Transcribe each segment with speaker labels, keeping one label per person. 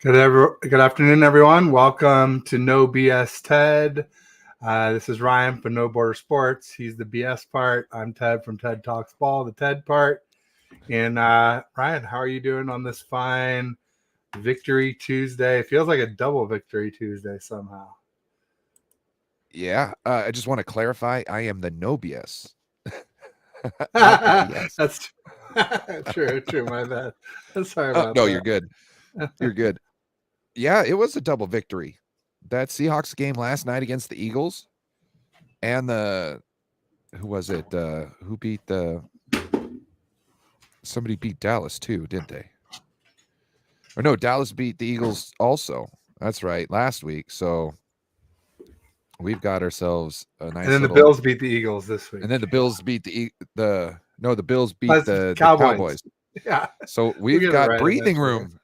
Speaker 1: Good afternoon, everyone. Welcome to No BS Ted. This is Ryan from No Border Sports. He's the BS part. I'm Ted from Ted Talks Ball, the Ted part. And Ryan, how are you doing on this fine Victory Tuesday? It feels like a double Victory Tuesday somehow.
Speaker 2: Yeah, I just want to clarify. I am the no BS. Not the BS.
Speaker 1: That's true. My bad. Sorry about
Speaker 2: no,
Speaker 1: that.
Speaker 2: you're good. You're good. Yeah, it was a double victory. That Seahawks game last night against the Eagles, and who was it? Who beat somebody beat Dallas too, didn't they? Or no, Dallas beat the Eagles also. That's right, last week. So we've got ourselves a nice.
Speaker 1: And then the Bills beat the Eagles this week.
Speaker 2: And then the Bills beat the Bills beat
Speaker 1: That's
Speaker 2: the
Speaker 1: Cowboys.
Speaker 2: Cowboys.
Speaker 1: Yeah.
Speaker 2: So we've got breathing room.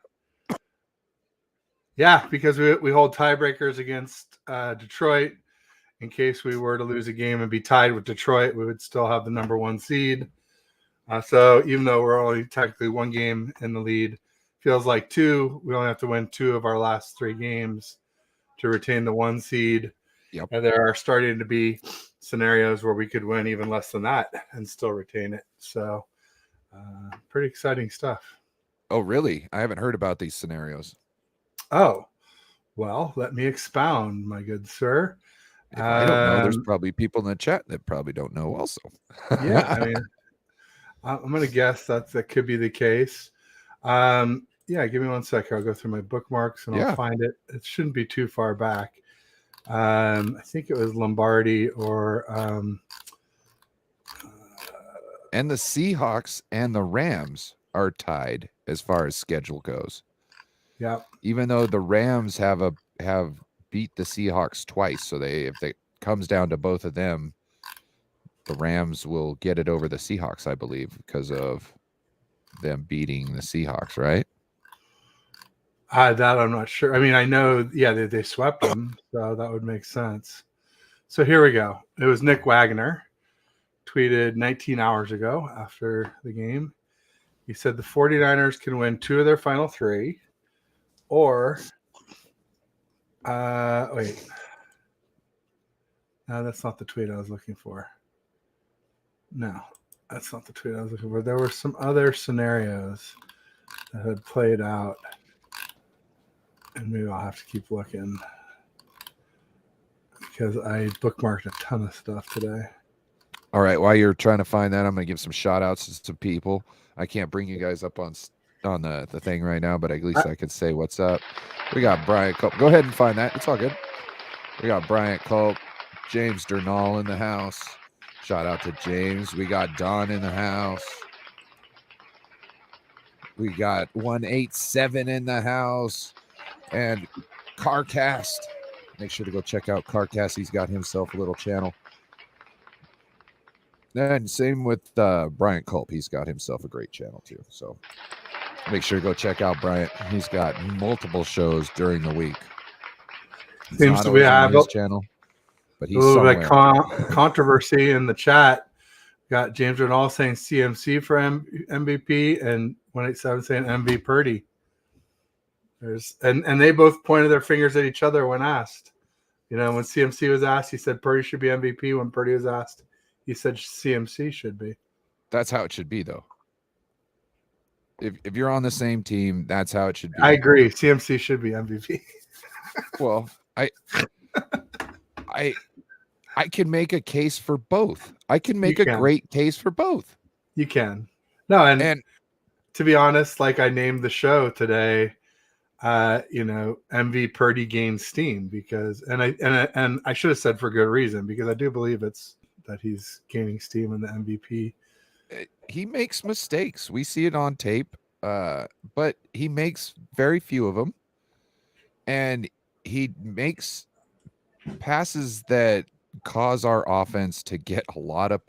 Speaker 1: Yeah, because we hold tiebreakers against Detroit. In case we were to lose a game and be tied with Detroit, we would still have the number one seed. So even though we're only technically one game in the lead, feels like two. We only have to win two of our last three games to retain the one seed.
Speaker 2: Yep.
Speaker 1: And there are starting to be scenarios where we could win even less than that and still retain it. So pretty exciting stuff.
Speaker 2: Oh, really? I haven't heard about these scenarios.
Speaker 1: Oh, well, let me expound, my good sir.
Speaker 2: If I don't know, there's probably people in the chat that probably don't know also.
Speaker 1: Yeah, I mean, I'm going to guess that could be the case. Yeah, give me 1 second. I'll go through my bookmarks and I'll find it. It shouldn't be too far back. I think it was Lombardi or
Speaker 2: and the Seahawks and the Rams are tied as far as schedule goes.
Speaker 1: Yeah.
Speaker 2: Even though the Rams have beat the Seahawks twice, so if it comes down to both of them, the Rams will get it over the Seahawks, I believe, because of them beating the Seahawks, right?
Speaker 1: That I'm not sure. I mean, I know, yeah, they swept them, so that would make sense. So here we go. It was Nick Wagner, tweeted 19 hours ago after the game. He said the 49ers can win two of their final three, or wait. No, that's not the tweet I was looking for. No, that's not the tweet I was looking for. There were some other scenarios that had played out. And maybe I'll have to keep looking because I bookmarked a ton of stuff today.
Speaker 2: All right. While you're trying to find that, I'm going to give some shout outs to some people. I can't bring you guys up on the thing right now, but at least I could say what's up. We got Bryant Culp. Go ahead and find that. It's all good. We got Bryant Culp, James Durnall in the house. Shout out to James. We got Don in the house. We got 187 in the house. And CarCast. Make sure to go check out CarCast. He's got himself a little channel. And same with Bryant Culp. He's got himself a great channel too. So make sure to go check out Bryant. He's got multiple shows during the week.
Speaker 1: Seems to be having
Speaker 2: his channel, but he's
Speaker 1: a little bit of controversy in the chat. Got James Renall saying CMC for MVP and 187 saying MV Purdy. And they both pointed their fingers at each other when asked. You know, when CMC was asked, he said Purdy should be MVP. When Purdy was asked, he said CMC should be.
Speaker 2: That's how it should be, though. If you're on the same team, that's how it should be.
Speaker 1: I agree. CMC should be MVP.
Speaker 2: Well, I can make a case for both. I can make a great case for both.
Speaker 1: You can. No, and to be honest, like I named the show today, MV Purdy gains steam because, and I should have said for good reason, because I do believe it's that he's gaining steam in the MVP.
Speaker 2: He makes mistakes. We see it on tape, but he makes very few of them, and he makes passes that cause our offense to get a lot of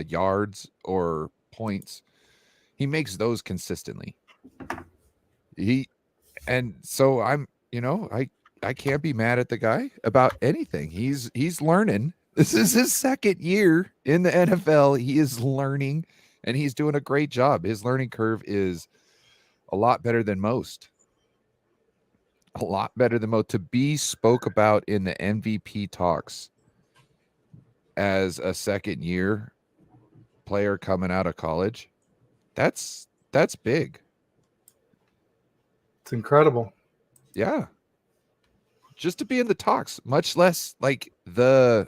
Speaker 2: yards or points. He makes those consistently. And so I can't be mad at the guy about anything. He's learning. This is his second year in the NFL. He is learning, and he's doing a great job. His learning curve is a lot better than most. a lot better than most. To be spoke about in the MVP talks as a second year player coming out of college, that's big.
Speaker 1: It's incredible.
Speaker 2: Yeah. Just to be in the talks, much less like the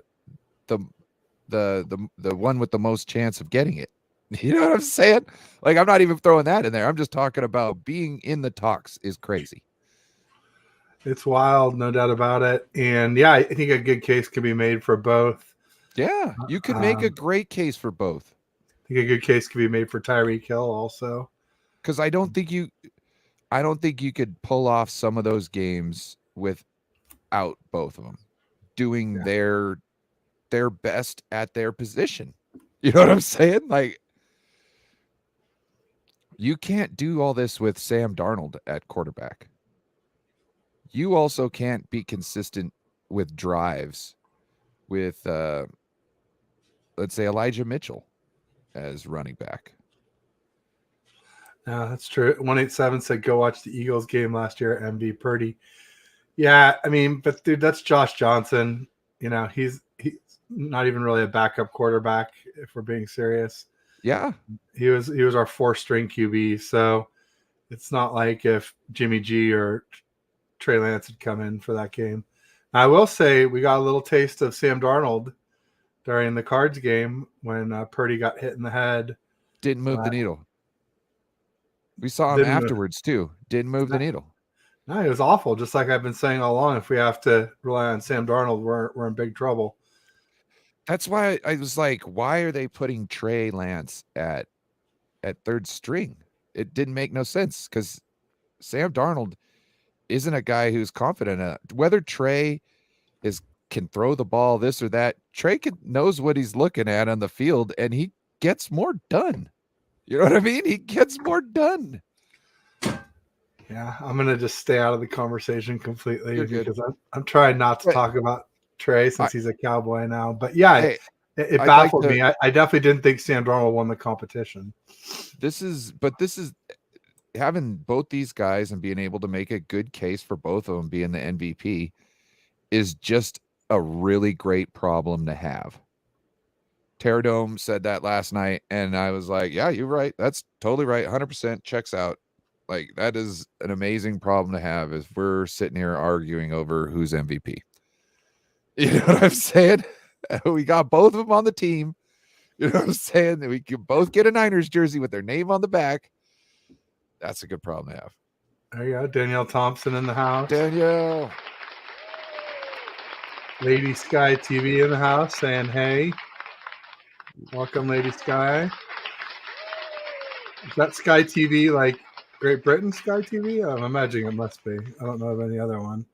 Speaker 2: one with the most chance of getting it. You know what I'm saying? Like, I'm not even throwing that in there. I'm just talking about being in the talks is crazy.
Speaker 1: It's wild, no doubt about it. And yeah, I think a good case can be made for both.
Speaker 2: Yeah, you could make a great case for both.
Speaker 1: I think a good case can be made for Tyreek Hill also.
Speaker 2: Because I don't think you could pull off some of those games without both of them doing their best at their position. You know what I'm saying? Like, you can't do all this with Sam Darnold at quarterback. You also can't be consistent with drives with, let's say, Elijah Mitchell as running back.
Speaker 1: No, that's true. 187 said go watch the Eagles game last year at MV Purdy. Yeah, I mean, but dude, that's Josh Johnson. You know, he's not even really a backup quarterback if we're being serious.
Speaker 2: Yeah.
Speaker 1: He was our 4th-string QB, so it's not like if Jimmy G or Trey Lance had come in for that game. I will say we got a little taste of Sam Darnold during the Cards game when Purdy got hit in the head.
Speaker 2: Didn't move the needle. We saw him afterwards too. Didn't move the needle.
Speaker 1: No, it was awful. Just like I've been saying all along, if we have to rely on Sam Darnold, we're in big trouble.
Speaker 2: That's why I was like, why are they putting Trey Lance at 3rd string? It didn't make no sense because Sam Darnold isn't a guy who's confident. Whether Trey can throw the ball, this or that, Trey knows what he's looking at on the field, and he gets more done. You know what I mean? He gets more done.
Speaker 1: Yeah, I'm gonna just stay out of the conversation completely because I'm trying not to talk about Trey since he's a Cowboy now. But yeah, it baffled me. I definitely didn't think Sam Darnold won the competition.
Speaker 2: This is having both these guys and being able to make a good case for both of them being the MVP is just a really great problem to have. Terradome said that last night, and I was like, yeah, you're right. That's totally right. 100% checks out. Like, that is an amazing problem to have if we're sitting here arguing over who's MVP. You know what I'm saying? We got both of them on the team. You know what I'm saying? We could both get a Niners jersey with their name on the back. That's a good problem to have.
Speaker 1: There you go. Danielle Thompson in the house.
Speaker 2: Danielle.
Speaker 1: Lady Sky TV in the house saying, hey. Welcome, Lady Sky. Is that Sky TV like Great Britain Sky TV? I'm imagining it must be. I don't know of any other one.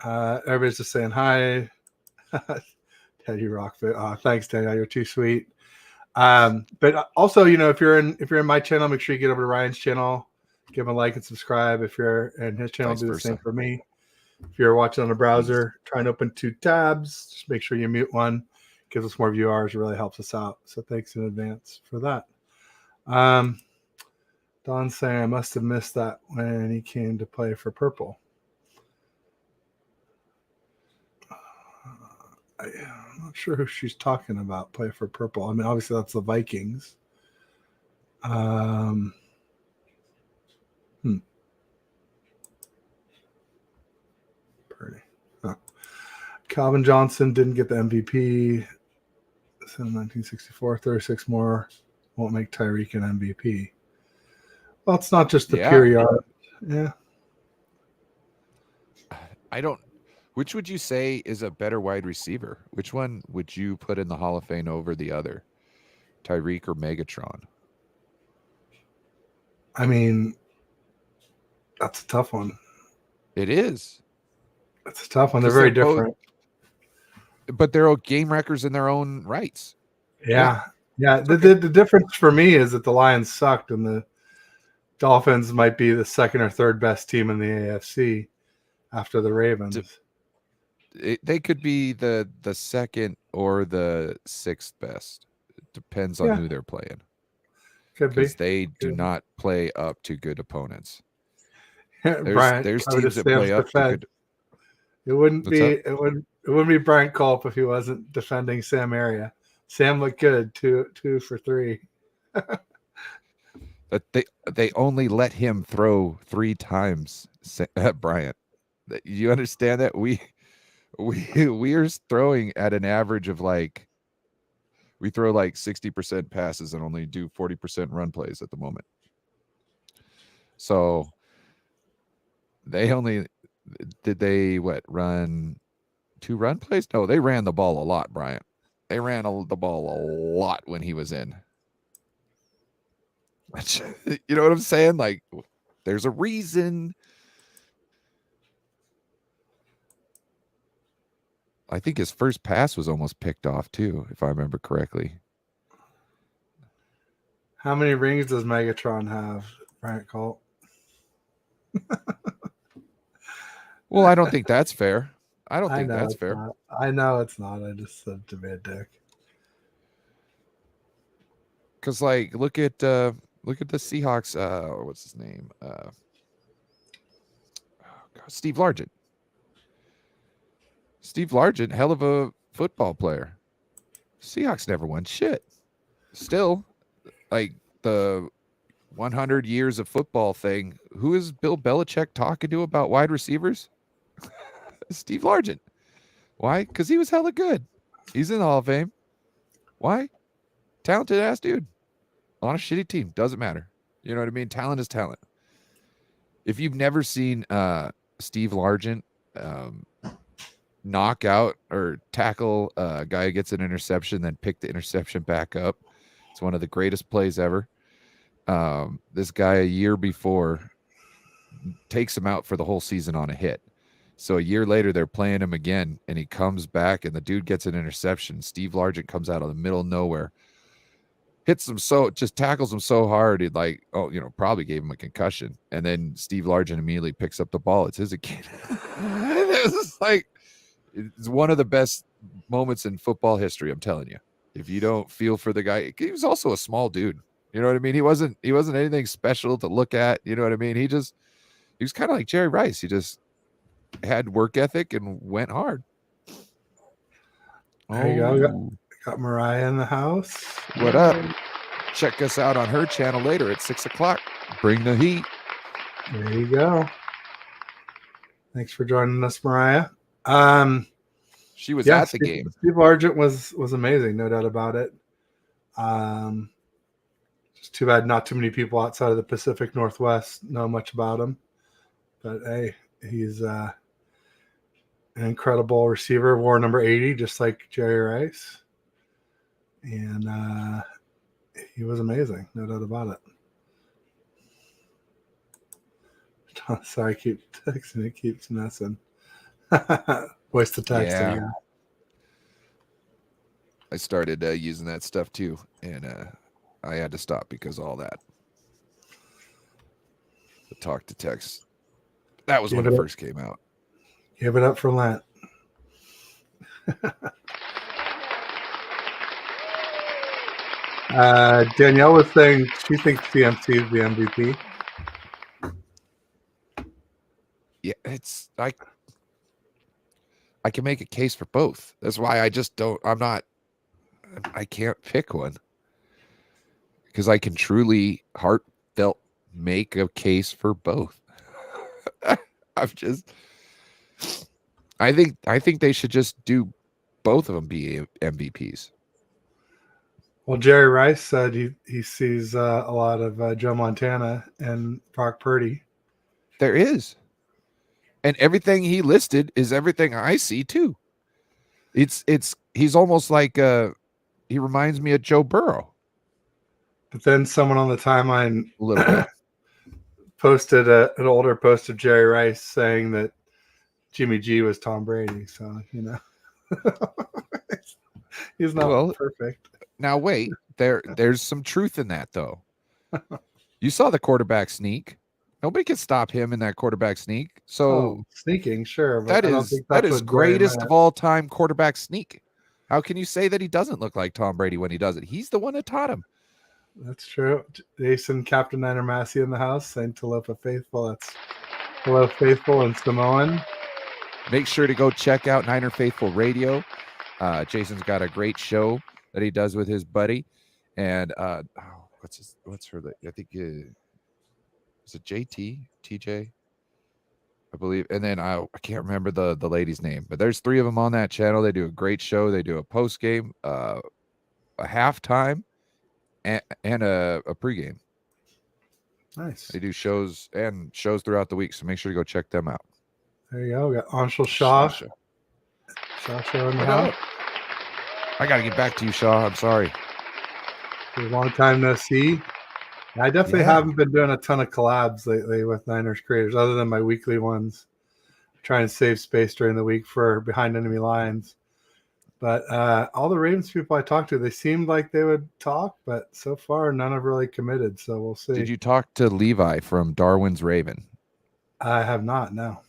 Speaker 1: Everybody's just saying hi. Teddy Rockfit. Thanks, Teddy. You're too sweet. But also, you know, if you're in my channel, make sure you get over to Ryan's channel, give him a like and subscribe. If you're in his channel, do the same for me. If you're watching on a browser, try and open 2 tabs. Just make sure you mute one. Gives us more view hours. It really helps us out. So thanks in advance for that. Don's saying I must have missed that when he came to play for Purple. I'm not sure who she's talking about. Play for Purple. I mean, obviously that's the Vikings. Pretty. Oh. Calvin Johnson didn't get the MVP. So 1964, 36 more won't make Tyreek an MVP. Well, it's not just the pure yard. Yeah.
Speaker 2: I don't. Which would you say is a better wide receiver? Which one would you put in the Hall of Fame over the other? Tyreek or Megatron?
Speaker 1: I mean, that's a tough one.
Speaker 2: It is.
Speaker 1: It's a tough one. They're very different.
Speaker 2: But they're all game wreckers in their own rights.
Speaker 1: Yeah. The difference for me is that the Lions sucked and the Dolphins might be the 2nd or 3rd best team in the AFC after the Ravens.
Speaker 2: They could be the 2nd or the 6th best. It depends on who they're playing.
Speaker 1: Could be.
Speaker 2: Because they do not play up to good opponents.
Speaker 1: Bryant
Speaker 2: There's
Speaker 1: covered
Speaker 2: teams
Speaker 1: his
Speaker 2: that
Speaker 1: Sam's
Speaker 2: play up to
Speaker 1: defense.
Speaker 2: good.
Speaker 1: It wouldn't
Speaker 2: What's
Speaker 1: be
Speaker 2: up?
Speaker 1: it wouldn't be Bryant Culp if he wasn't defending Sam Area. Sam looked good, two for three.
Speaker 2: But they only let him throw 3 times at Bryant. You understand that we are throwing at an average of like we throw like 60% passes and only do 40% run plays at the moment. So they only did they run 2 run plays? No, they ran the ball a lot, Bryant. They ran the ball a lot when he was in. You know what I'm saying? Like, there's a reason. I think his first pass was almost picked off too, if I remember correctly.
Speaker 1: How many rings does Megatron have, Bryant Culp?
Speaker 2: Well, I don't think that's fair. I don't
Speaker 1: I
Speaker 2: think
Speaker 1: know
Speaker 2: that's
Speaker 1: it's
Speaker 2: fair.
Speaker 1: not. I know it's not. I just said to be a dick.
Speaker 2: Because look at the Seahawks. What's his name? Steve Largent. Steve Largent, hell of a football player. Seahawks never won shit. Still, like the 100 years of football thing. Who is Bill Belichick talking to about wide receivers? Steve Largent. Why? Because he was hella good. He's in the Hall of Fame. Why? Talented ass dude on a shitty team. Doesn't matter. You know what I mean? Talent is talent. If you've never seen Steve Largent knock out or tackle a guy who gets an interception, then pick the interception back up, it's one of the greatest plays ever. This guy a year before takes him out for the whole season on a hit. So a year later, they're playing him again, and he comes back, and the dude gets an interception. Steve Largent comes out of the middle of nowhere, hits him just tackles him so hard, he'd probably gave him a concussion. And then Steve Largent immediately picks up the ball. It's his again. It's one of the best moments in football history, I'm telling you. If you don't feel for the guy, he was also a small dude. You know what I mean? He wasn't anything special to look at. You know what I mean? He was kind of like Jerry Rice. He just had work ethic and went hard.
Speaker 1: There you go. Got Mariah in the house.
Speaker 2: What up? Check us out on her channel later at 6:00. Bring the heat.
Speaker 1: There you go. Thanks for joining us, Mariah.
Speaker 2: She was at the game.
Speaker 1: Steve Largent was amazing, no doubt about it. Just too bad not too many people outside of the Pacific Northwest know much about him. But hey, he's an incredible receiver, wore number 80, just like Jerry Rice. And he was amazing, no doubt about it. Sorry, I keep texting. It keeps messing. Voice to text.
Speaker 2: Yeah. I started using that stuff too, and I had to stop because of all that. The talk to text. That was when it first came out.
Speaker 1: Give it up for Lent. Danielle was saying she thinks CMC is the MVP.
Speaker 2: Yeah, I can make a case for both. That's why I can't pick one. Because I can truly heartfelt make a case for both. I think they should just do both of them be MVPs.
Speaker 1: Well, Jerry Rice said he sees a lot of Joe Montana and Brock Purdy.
Speaker 2: There is. And everything he listed is everything I see too. He's almost like he reminds me of Joe Burrow.
Speaker 1: But then someone on the timeline
Speaker 2: A little bit
Speaker 1: posted an older post of Jerry Rice saying that Jimmy G was Tom Brady. So, he's not perfect.
Speaker 2: Now wait, there's some truth in that though. You saw the quarterback sneak. Nobody can stop him in that quarterback sneak. So
Speaker 1: sneaking, sure. But
Speaker 2: that is greatest of all time quarterback sneak. How can you say that he doesn't look like Tom Brady when he does it? He's the one that taught him.
Speaker 1: That's true. Jason, Captain Niner Massey in the house, saying Talopa faithful. Hello, Faithful and Samoan.
Speaker 2: Make sure to go check out Niner Faithful Radio. Jason's got a great show that he does with his buddy. And what's her? I think is it TJ, I believe. And then I can't remember the lady's name, but there's 3 of them on that channel. They do a great show. They do a post game, a halftime, and a pregame.
Speaker 1: Nice.
Speaker 2: They do shows throughout the week, so make sure to go check them out.
Speaker 1: There you go. We got Anshul Shah.
Speaker 2: Shaw
Speaker 1: Shaw in the house.
Speaker 2: I got to get back to you, Shaw. I'm sorry.
Speaker 1: A long time no see. I definitely haven't been doing a ton of collabs lately with Niners creators, other than my weekly ones. I try and save space during the week for Behind Enemy Lines. But all the Ravens people I talked to, they seemed like they would talk, but so far none have really committed. So we'll see.
Speaker 2: Did you talk to Levi from Darwin's Raven?
Speaker 1: I have not. No.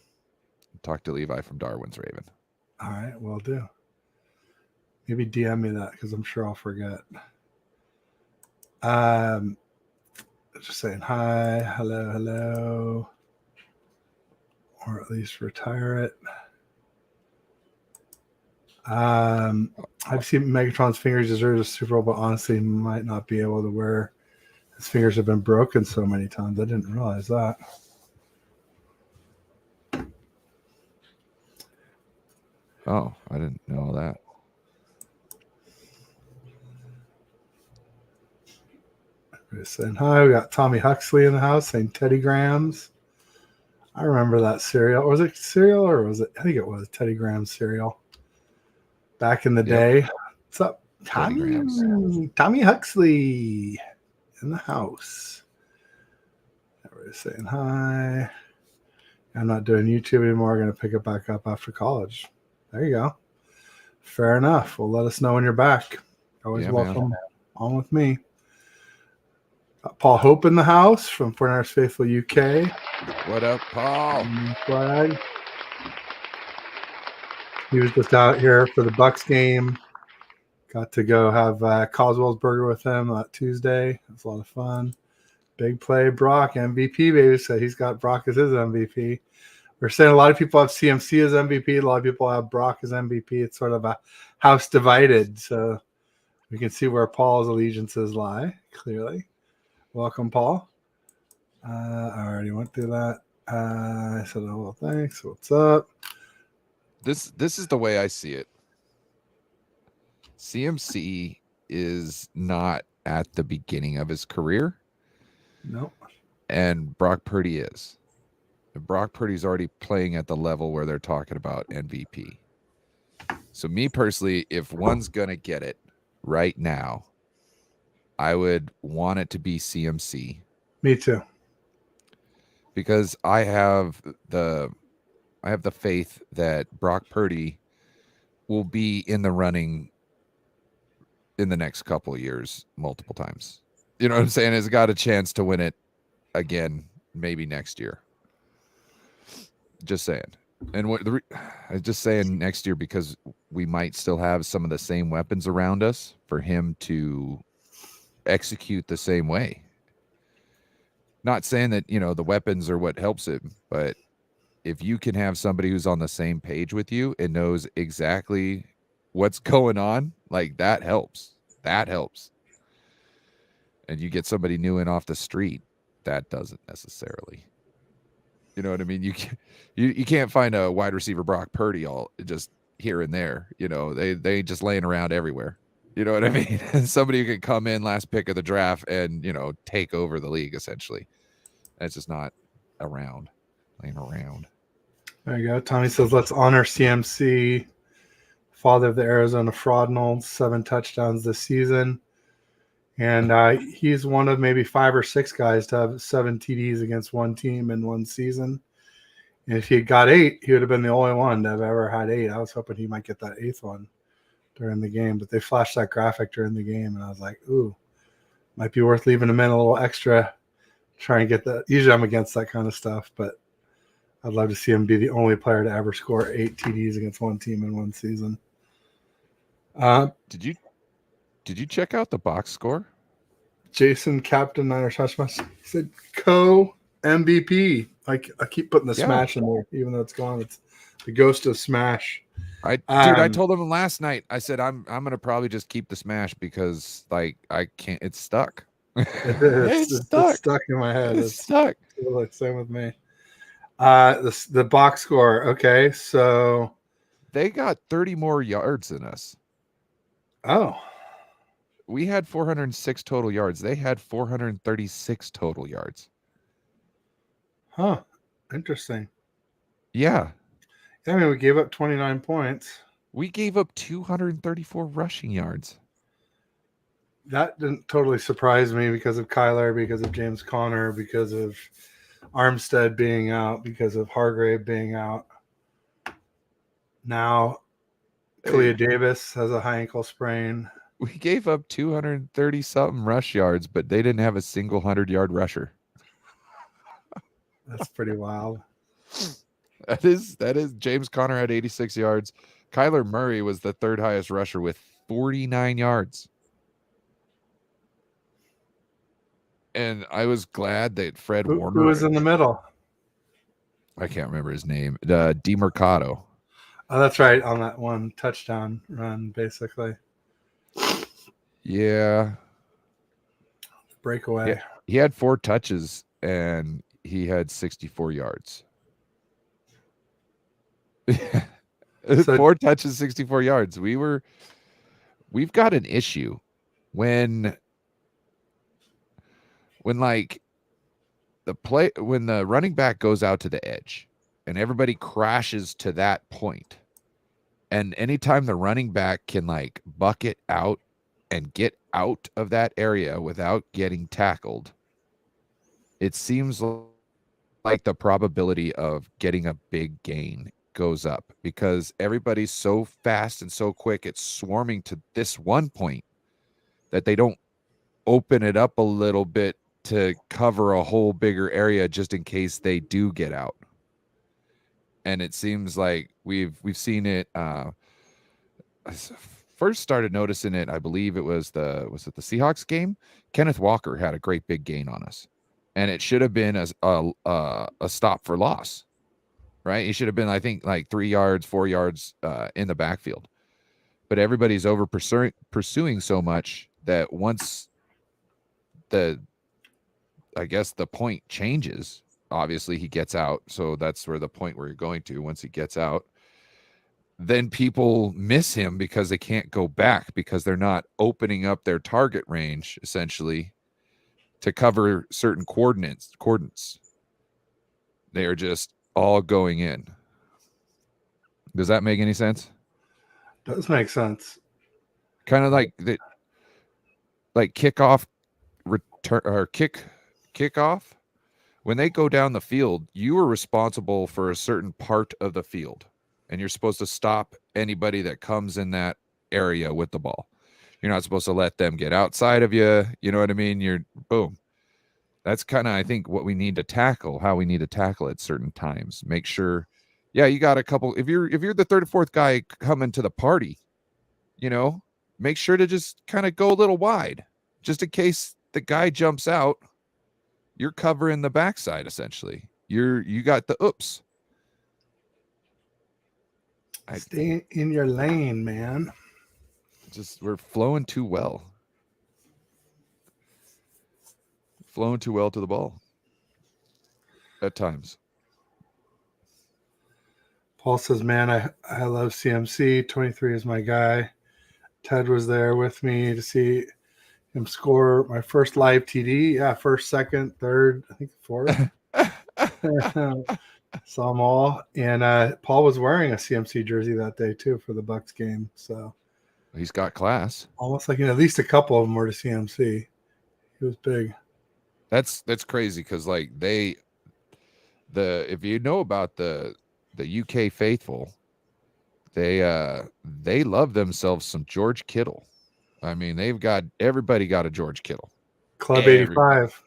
Speaker 2: Talk to Levi from Darwin's Raven.
Speaker 1: All right, will do. Maybe DM me that because I'm sure I'll forget. Just saying hi, hello, or at least retire it. I've seen Megatron's fingers deserve a Super Bowl, but honestly, might not be able to wear. His fingers have been broken so many times. I didn't realize that.
Speaker 2: Oh, I didn't know that.
Speaker 1: Everybody's saying hi. We got Tommy Huxley in the house saying Teddy Grahams. I remember that cereal. Was it cereal or was it? I think it was Teddy Grahams cereal. Back in the day. What's up, Tommy? Tommy Huxley in the house. Everybody's saying hi. I'm not doing YouTube anymore. I'm going to pick it back up after college. There you go. Fair enough. Well, let us know when you're back. Always welcome on with me. Got Paul Hope in the house from Fortnite's Faithful UK.
Speaker 2: What up, Paul?
Speaker 1: Flag. He was just out here for the Bucks game. Got to go have Coswell's Burger with him Tuesday. It was a lot of fun. Big play, Brock, MVP, baby. So he's got Brock as his MVP. We're saying a lot of people have CMC as MVP. A lot of people have Brock as MVP. It's sort of a house divided. So we can see where Paul's allegiances lie, clearly. Welcome, Paul. I already went through that. I said, oh, well, thanks. What's up?
Speaker 2: This is the way I see it. CMC is not at the beginning of his career.
Speaker 1: Nope.
Speaker 2: And Brock Purdy is. Brock Purdy's already playing at the level where they're talking about MVP. So me personally, if one's going to get it right now, I would want it to be CMC.
Speaker 1: Me too.
Speaker 2: Because I have the faith that Brock Purdy will be in the running in the next couple of years multiple times. You know what I'm saying? Has got a chance to win it again, maybe next year. Just saying. And I'm just saying next year because we might still have some of the same weapons around us for him to execute the same way. Not saying that, the weapons are what helps him, but if you can have somebody who's on the same page with you and knows exactly what's going on, like that helps. That helps. And you get somebody new in off the street, that doesn't necessarily. You know what I mean? You can't find a wide receiver Brock Purdy all just here and there. They just laying around everywhere. You know what I mean? Somebody who can come in last pick of the draft and take over the league essentially. That's just not laying around.
Speaker 1: There you go. Tommy says, let's honor CMC, father of the Arizona Fraudnolds, 7 touchdowns this season. And he's one of maybe 5 or 6 guys to have 7 TDs against one team in one season. And if he had got 8, he would have been the only one to have ever had 8. I was hoping he might get that 8th one during the game. But they flashed that graphic during the game, and I was like, ooh, might be worth leaving him in a little extra, try and get that. Usually I'm against that kind of stuff, but I'd love to see him be the only player to ever score 8 TDs against one team in one season.
Speaker 2: Did you check out the box score?
Speaker 1: Jason, Captain Niners Hushmas, said Co. MVP. I keep putting the
Speaker 2: Yeah.
Speaker 1: Smash in there, even though it's gone. It's the ghost of Smash.
Speaker 2: I told him last night. I said I'm gonna probably just keep the Smash because like I can't. It's stuck.
Speaker 1: It's stuck in my head.
Speaker 2: It's stuck.
Speaker 1: Same with me. The box score. Okay, so
Speaker 2: They got 30 more yards than us.
Speaker 1: oh,
Speaker 2: We had 406 total yards. They had 436 total yards.
Speaker 1: huh? Interesting.
Speaker 2: Yeah.
Speaker 1: I mean, we gave up 29 points.
Speaker 2: We gave up 234 rushing yards.
Speaker 1: That didn't totally surprise me because of Kyler, because of James Conner, because of Armstead being out, because of Hargrave being out. Now, Kalia Davis has a high ankle sprain.
Speaker 2: We gave up 230 something rush yards, but they didn't have a single 100-yard rusher.
Speaker 1: That's pretty wild.
Speaker 2: That is James Conner had 86 yards. Kyler Murray was the third highest rusher with 49 yards. And I was glad that Fred Warner.
Speaker 1: Who was in the middle?
Speaker 2: I can't remember his name. DeMercado.
Speaker 1: Oh, that's right. On that one touchdown run, basically.
Speaker 2: Yeah.
Speaker 1: Breakaway.
Speaker 2: Yeah. He had 4 touches and he had 64 yards. 4 touches, 64 yards. We've got an issue when like when the running back goes out to the edge and everybody crashes to that point, and anytime the running back can like bucket out and get out of that area without getting tackled, it seems like the probability of getting a big gain goes up because everybody's so fast and so quick at swarming to this one point that they don't open it up a little bit to cover a whole bigger area just in case they do get out. And it seems like we've seen it. First started noticing it, I believe it was the Seahawks game. Kenneth Walker had a great big gain on us, and it should have been a stop for loss, right? He should have been, I think, like 3 yards, 4 yards in the backfield. But everybody's over pursuing so much that once the point changes, obviously he gets out. So that's where the point where you're going to, once he gets out, then people miss him because they can't go back because they're not opening up their target range essentially to cover certain coordinates. They are just all going in. Does that make any sense?
Speaker 1: Does make sense.
Speaker 2: Kind of like the kickoff return or kickoff. When they go down the field, you are responsible for a certain part of the field, and you're supposed to stop anybody that comes in that area with the ball. You're not supposed to let them get outside of you. You know what I mean? You're boom. That's kind of, I think, what we need to tackle, how we need to tackle at certain times. Make sure, yeah, you got a couple. If you're the third or fourth guy coming to the party, make sure to just kind of go a little wide, just in case the guy jumps out. You're covering the backside essentially. You got the oops.
Speaker 1: Stay in your lane, man.
Speaker 2: We're flowing too well. Flowing too well to the ball at times.
Speaker 1: Paul says, man, I love CMC. 23 is my guy. Ted was there with me to see him score my first live TD. Yeah, first, second, third, I think fourth. Saw them all. And Paul was wearing a CMC jersey that day too for the Bucks game. So
Speaker 2: he's got class.
Speaker 1: Almost like at least a couple of them were to CMC. He was big.
Speaker 2: That's crazy because like if you know about the UK faithful, they love themselves some George Kittle. I mean, everybody got a George Kittle.
Speaker 1: Club 85.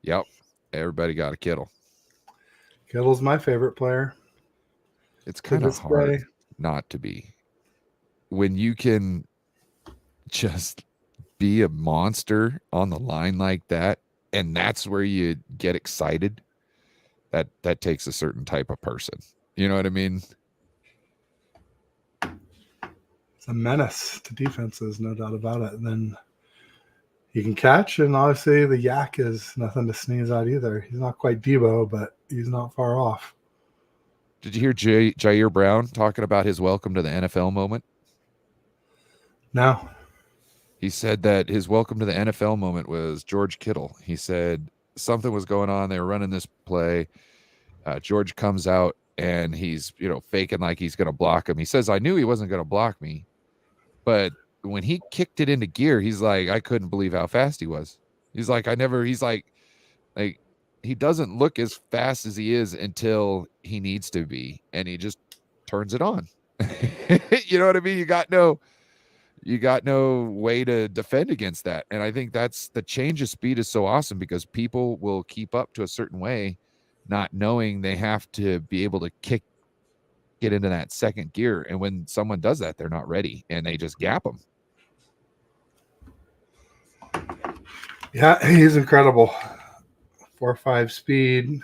Speaker 2: Yep. Everybody got a Kittle.
Speaker 1: Kittle's my favorite player.
Speaker 2: It's kind of hard not to be. When you can just be a monster on the line like that, and that's where you get excited. that takes a certain type of person. You know what I mean?
Speaker 1: It's a menace to defenses, no doubt about it. And then he can catch, and obviously the yak is nothing to sneeze at either. He's not quite Debo, but he's not far off.
Speaker 2: Did you hear Jair Brown talking about his welcome to the NFL moment?
Speaker 1: No.
Speaker 2: He said that his welcome to the NFL moment was George Kittle. He said something was going on. They were running this play. George comes out and he's, faking like he's going to block him. He says, I knew he wasn't going to block me. But when he kicked it into gear, he's like, I couldn't believe how fast he was. He's like, he doesn't look as fast as he is until he needs to be. And he just turns it on. You know what I mean? You got no way to defend against that. And I think that's the change of speed is so awesome because people will keep up to a certain way, not knowing they have to be able to get into that second gear. And when someone does that, they're not ready and they just gap them.
Speaker 1: Yeah, he's incredible. 4.5 speed,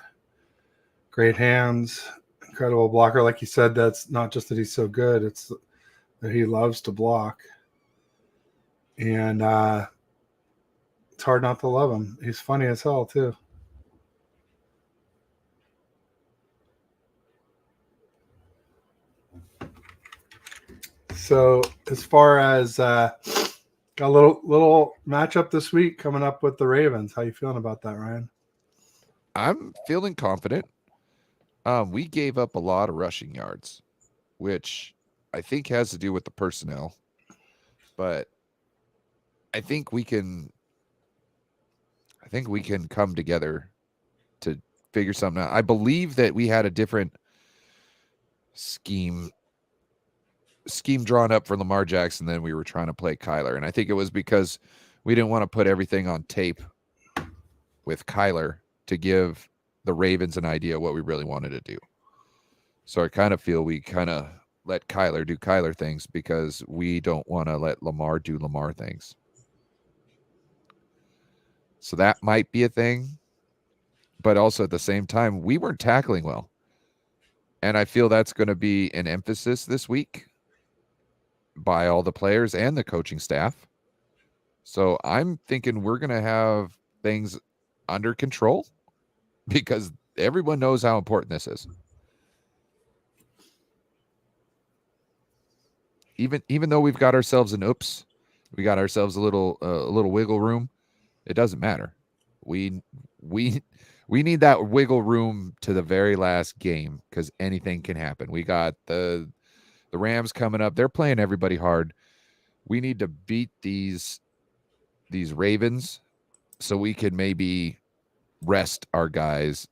Speaker 1: great hands, incredible blocker. Like you said, that's not just that he's so good, it's that he loves to block. And it's hard not to love him. He's funny as hell, too. So as far as got a little matchup this week coming up with the Ravens. How you feeling about that, Ryan?
Speaker 2: I'm feeling confident. We gave up a lot of rushing yards, which I think has to do with the personnel. But I think we can come together to figure something out. I believe that we had a different scheme drawn up for Lamar Jackson than we were trying to play Kyler. And I think it was because we didn't want to put everything on tape with Kyler to give the Ravens an idea what we really wanted to do. So I kind of feel we kind of let Kyler do Kyler things because we don't want to let Lamar do Lamar things. So that might be a thing. But also at the same time, we weren't tackling well. And I feel that's going to be an emphasis this week by all the players and the coaching staff. So I'm thinking we're going to have things under control because everyone knows how important this is. Even though we've got ourselves an oops, we got ourselves a little wiggle room, it doesn't matter. We need that wiggle room to the very last game because anything can happen. We got the Rams coming up. They're playing everybody hard. We need to beat these Ravens so we can maybe rest our guys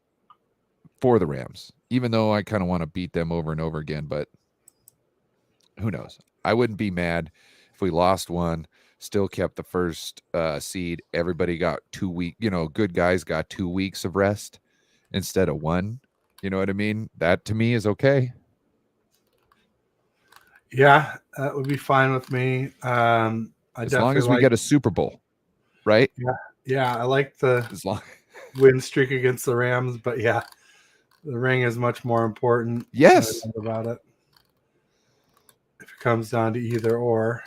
Speaker 2: for the Rams, even though I kind of want to beat them over and over again, but who knows? I wouldn't be mad if we lost one, still kept the first seed. Everybody got 2 weeks, good guys got 2 weeks of rest instead of one. You know what I mean? That to me is okay.
Speaker 1: Yeah, that would be fine with me.
Speaker 2: As long as we get a Super Bowl, right?
Speaker 1: Yeah, I like the win streak against the Rams, but yeah, the ring is much more important.
Speaker 2: Yes,
Speaker 1: about it. If it comes down to either or,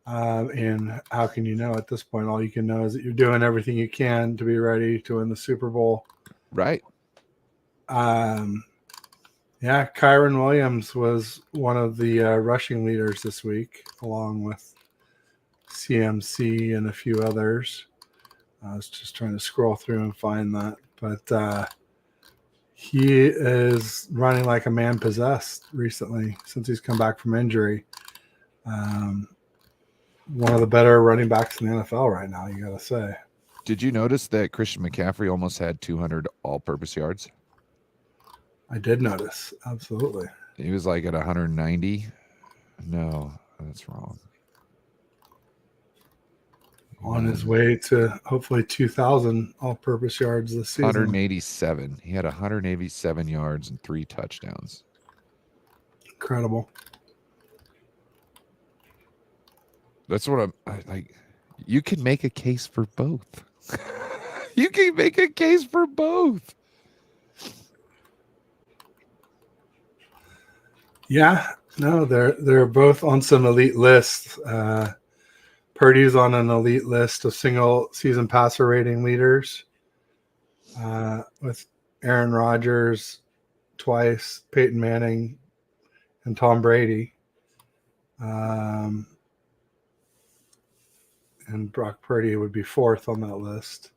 Speaker 1: and how can you know at this point? All you can know is that you're doing everything you can to be ready to win the Super Bowl.
Speaker 2: Right.
Speaker 1: Yeah, Kyron Williams was one of the rushing leaders this week, along with CMC and a few others. I was just trying to scroll through and find that. But he is running like a man possessed recently since he's come back from injury. One of the better running backs in the NFL right now, you got to say.
Speaker 2: Did you notice that Christian McCaffrey almost had 200 all-purpose yards?
Speaker 1: I did notice. Absolutely.
Speaker 2: He was like at 190. No, that's wrong.
Speaker 1: On his way to hopefully 2,000 all-purpose yards this season.
Speaker 2: 187. He had 187 yards and 3 touchdowns.
Speaker 1: Incredible.
Speaker 2: That's what I like. You can make a case for both. You can make a case for both.
Speaker 1: Yeah, no, they're both on some elite lists. Purdy's on an elite list of single season passer rating leaders, with Aaron Rodgers twice, Peyton Manning, and Tom Brady. And Brock Purdy would be fourth on that list.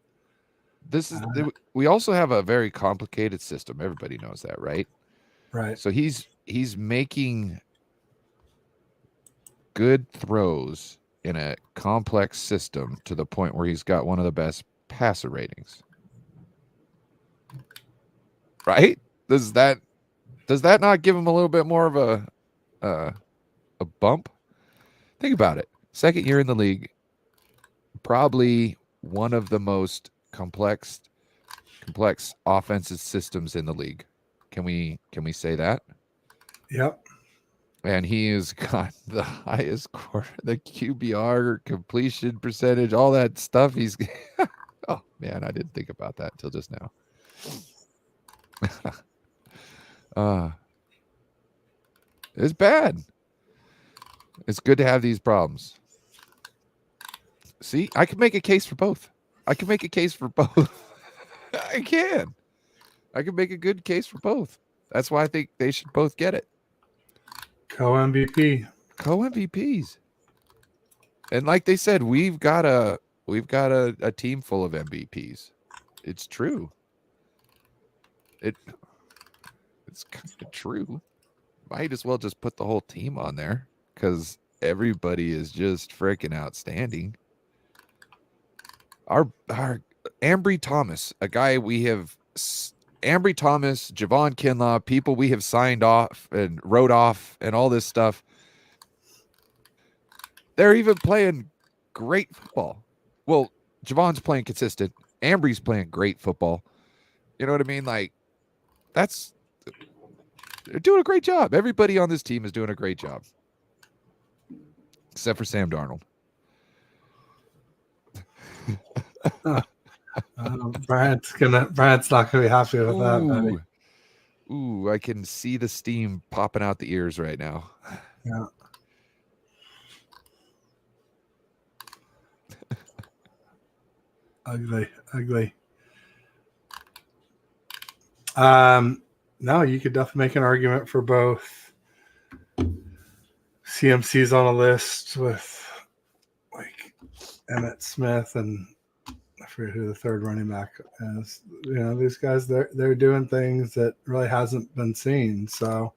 Speaker 2: We also have a very complicated system. Everybody knows that, right?
Speaker 1: Right.
Speaker 2: So he's making good throws in a complex system to the point where he's got one of the best passer ratings. Right? Does that not give him a little bit more of a bump? Think about it. Second year in the league, probably one of the most complex offensive systems in the league. Can we say that?
Speaker 1: Yep.
Speaker 2: And he has got the highest the QBR, completion percentage, all that stuff. He's oh man, I didn't think about that until just now. It's bad. It's good to have these problems. See, I can make a case for both. I can make a case for both. I can make a good case for both. That's why I think they should both get it. Co-MVPs. And like they said, we've got a team full of MVPs. It's true. It's kind of true. Might as well just put the whole team on there because everybody is just freaking outstanding. Our Ambry Thomas, a guy we have, Ambry Thomas, Javon Kinlaw, people we have signed off and wrote off and all this stuff. They're even playing great football. Well, Javon's playing consistent. Ambry's playing great football. You know what I mean? Like, they're doing a great job. Everybody on this team is doing a great job. Except for Sam Darnold.
Speaker 1: Bryant's not gonna be happy with that, buddy.
Speaker 2: Ooh, I can see the steam popping out the ears right now.
Speaker 1: Yeah. Ugly. No, you could definitely make an argument for both. CMC's on a list with like Emmitt Smith and I forget who the third running back is. You know, these guys they're doing things that really hasn't been seen, so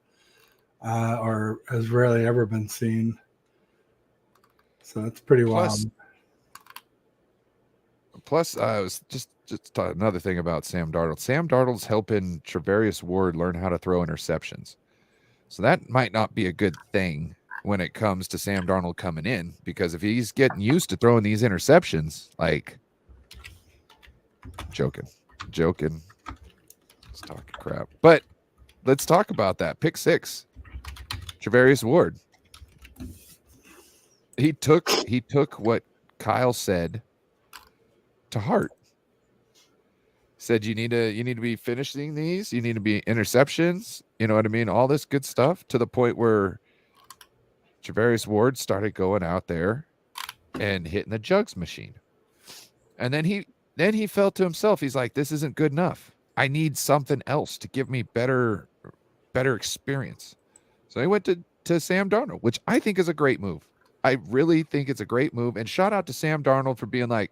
Speaker 1: or has rarely ever been seen. So it's pretty wild.
Speaker 2: Plus, I was just another thing about Sam Darnold. Sam Darnold's helping Travarius Ward learn how to throw interceptions. So that might not be a good thing when it comes to Sam Darnold coming in, because if he's getting used to throwing these interceptions, like joking. It's talking crap. But let's talk about that. Pick 6. Travarius Ward. He took what Kyle said to heart. Said you need to be finishing these, you need to be interceptions, you know what I mean, all this good stuff, to the point where Travarius Ward started going out there and hitting the jugs machine. And then he felt to himself, he's like, this isn't good enough. I need something else to give me better experience. So he went to Sam Darnold, which I think is a great move. I really think it's a great move. And shout out to Sam Darnold for being like,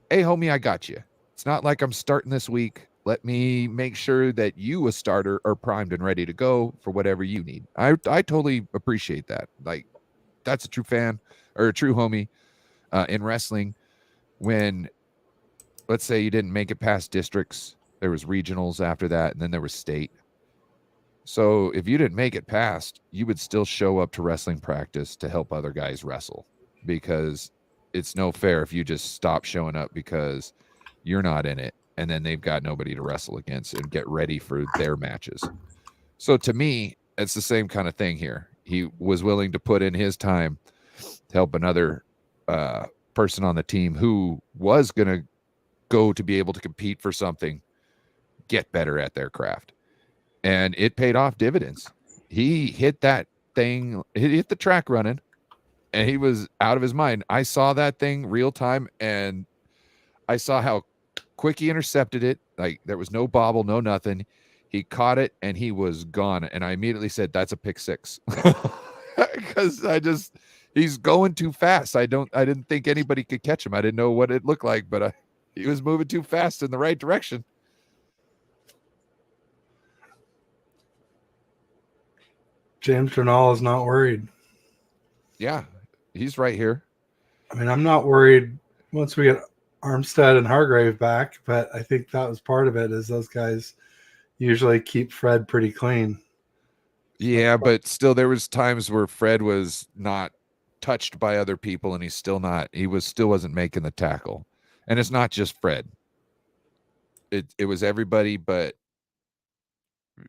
Speaker 2: hey, homie, I got you. It's not like I'm starting this week. Let me make sure that you, a starter, are primed and ready to go for whatever you need. I totally appreciate that. Like, that's a true fan or a true homie in wrestling. When, let's say, you didn't make it past districts, there was regionals after that, and then there was state. So if you didn't make it past, you would still show up to wrestling practice to help other guys wrestle, because it's no fair if you just stop showing up because you're not in it and then they've got nobody to wrestle against and get ready for their matches. So to me, it's the same kind of thing here. He was willing to put in his time to help another person on the team who was going to go to be able to compete for something, get better at their craft. And it paid off dividends. he hit that thing, he hit the track running, and he was out of his mind. I saw that thing real time, and I saw how quick he intercepted it. Like there was no bobble, no nothing. He caught it and he was gone. And I immediately said, "That's a pick six," because he's going too fast. I didn't think anybody could catch him. I didn't know what it looked like, but he was moving too fast in the right direction.
Speaker 1: James Bernal is not worried.
Speaker 2: Yeah, he's right here.
Speaker 1: I mean, I'm not worried once we get Armstead and Hargrave back, but I think that was part of it, is those guys usually keep Fred pretty clean.
Speaker 2: Yeah, but still there was times where Fred was not touched by other people, and he still wasn't making the tackle. And it's not just Fred. It was everybody, but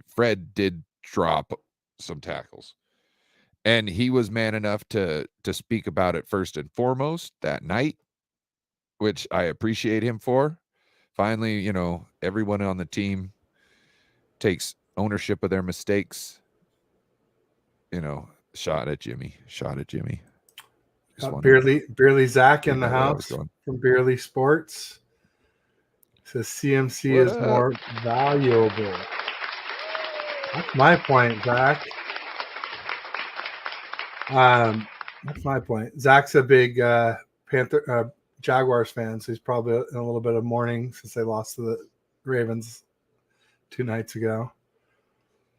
Speaker 2: Fred did drop some tackles. And he was man enough to speak about it first and foremost that night, which I appreciate him for. Finally, everyone on the team takes ownership of their mistakes. Shot at Jimmy.
Speaker 1: Beerly Zach in the house from Beerly Sports. Says CMC is more valuable. That's my point, Zach. That's my point. Zach's a big Jaguars fan, so he's probably in a little bit of mourning since they lost to the Ravens 2 nights ago.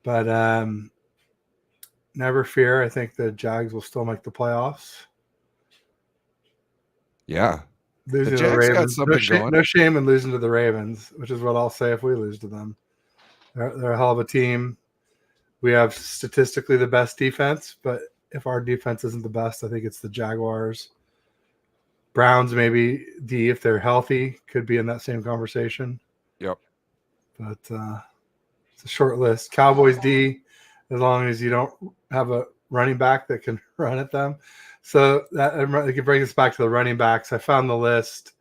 Speaker 1: But never fear. I think the Jags will still make the playoffs.
Speaker 2: Yeah.
Speaker 1: Losing to the Ravens. No shame in losing to the Ravens, which is what I'll say if we lose to them. They're a hell of a team. We have statistically the best defense, but if our defense isn't the best, I think it's the Jaguars. Browns, maybe D, if they're healthy, could be in that same conversation.
Speaker 2: Yep.
Speaker 1: But it's a short list. Cowboys D, as long as you don't have a running back that can run at them. So that can bring us back to the running backs. I found the list.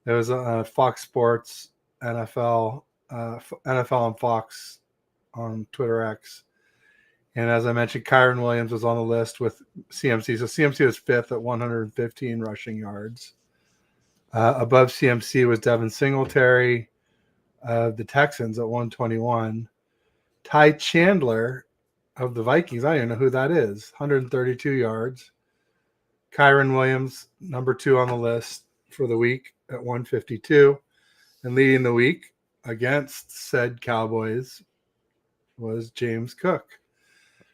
Speaker 1: It was Fox Sports, NFL and Fox on Twitter X. And as I mentioned, Kyron Williams was on the list with CMC. So CMC was 5th at 115 rushing yards. Above CMC was Devin Singletary of the Texans at 121. Ty Chandler of the Vikings, I don't even know who that is, 132 yards. Kyron Williams, number 2 on the list for the week at 152. And leading the week against said Cowboys was James Cook.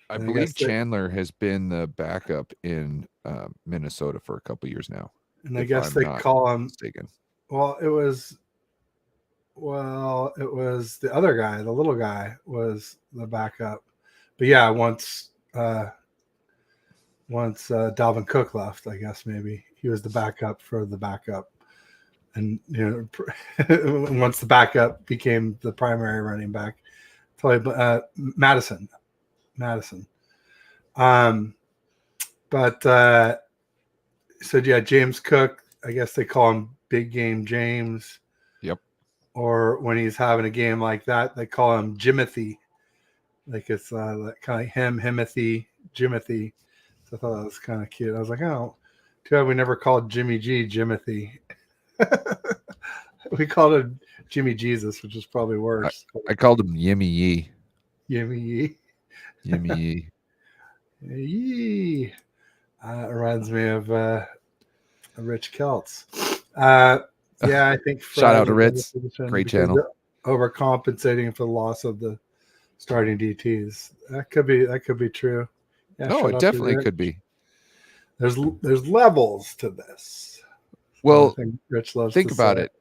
Speaker 2: I believe Chandler has been the backup in Minnesota for a couple years now.
Speaker 1: And I guess they call him mistaken. Well, it was the other guy, the little guy was the backup. But yeah, once Dalvin Cook left, I guess maybe he was the backup for the backup. And once the backup became the primary running back, Madison. So yeah, James Cook, I guess they call him Big Game James.
Speaker 2: Yep.
Speaker 1: Or when he's having a game like that, they call him Jimothy. Like it's kind of Himothy, Jimothy. So I thought that was kind of cute. I was like, oh, too bad we never called Jimmy G Jimothy. We called him Jimmy Jesus, which is probably worse.
Speaker 2: I called him Yimmy Yee.
Speaker 1: Yimmy Yee.
Speaker 2: Yimmy Yee.
Speaker 1: Yee. It reminds me of Rich Kelts. Yeah, I think
Speaker 2: shout out to Ritz. Great channel.
Speaker 1: Overcompensating for the loss of the starting DTs. That could be true. Yeah,
Speaker 2: no, it definitely could be.
Speaker 1: There's levels to this.
Speaker 2: Well, Rich loves think about it.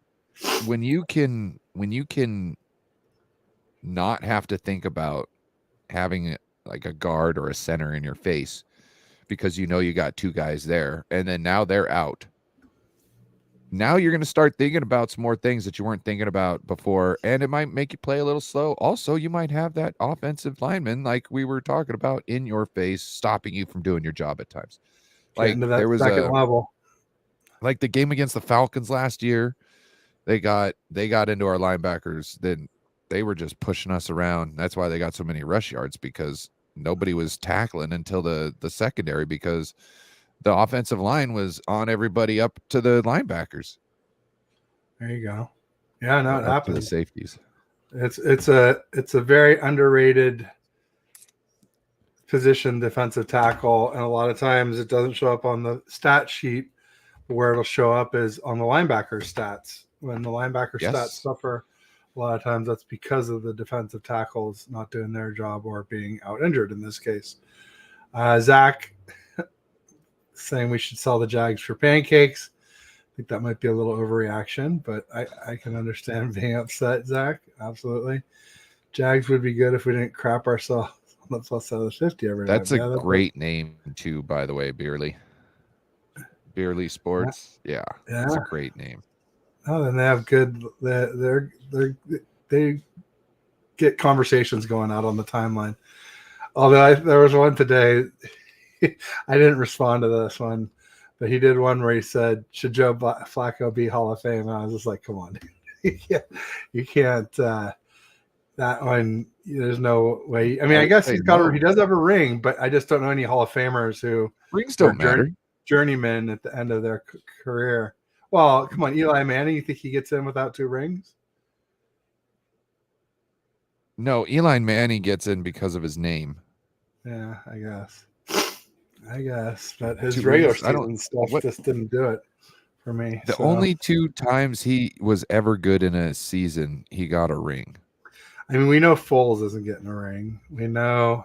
Speaker 2: When you can not have to think about having like a guard or a center in your face because you got 2 guys there, and then now they're out. Now you're going to start thinking about some more things that you weren't thinking about before, and it might make you play a little slow. Also, you might have that offensive lineman, like we were talking about, in your face, stopping you from doing your job at times. Like there was
Speaker 1: second level.
Speaker 2: Like the game against the Falcons last year, they got into our linebackers. Then they were just pushing us around. That's why they got so many rush yards, because nobody was tackling until the secondary because the offensive line was on everybody up to the linebackers.
Speaker 1: There you go. Yeah, no, it
Speaker 2: Up to the
Speaker 1: happens.
Speaker 2: safeties.
Speaker 1: It's a very underrated position, defensive tackle, and a lot of times it doesn't show up on the stat sheet. Where it'll show up is on the linebacker stats. When the linebacker stats suffer, a lot of times that's because of the defensive tackles not doing their job or being out injured in this case. Zach saying we should sell the Jags for pancakes. I think that might be a little overreaction, but I can understand being upset, Zach. Absolutely. Jags would be good if we didn't crap ourselves on the plus out of the 50 every
Speaker 2: That's
Speaker 1: time.
Speaker 2: a great name too, by the way, Beerly. Beerly Sports. Yeah. That's a great name.
Speaker 1: Oh, then they have good. They get conversations going out on the timeline. Although there was one today, I didn't respond to this one, but he did one where he said, "Should Joe Flacco be Hall of Fame?" And I was just like, "Come on, you can't." That one, there's no way. I mean, I guess he does have a ring, but I just don't know any Hall of Famers who
Speaker 2: rings don't matter.
Speaker 1: Journeyman at the end of their career. Well, come on, Eli Manning. You think he gets in without 2 rings?
Speaker 2: No, Eli Manning gets in because of his name.
Speaker 1: Yeah, I guess, but his regular season stuff just didn't do it for me.
Speaker 2: The only 2 times he was ever good in a season, he got a ring.
Speaker 1: I mean, we know Foles isn't getting a ring. We know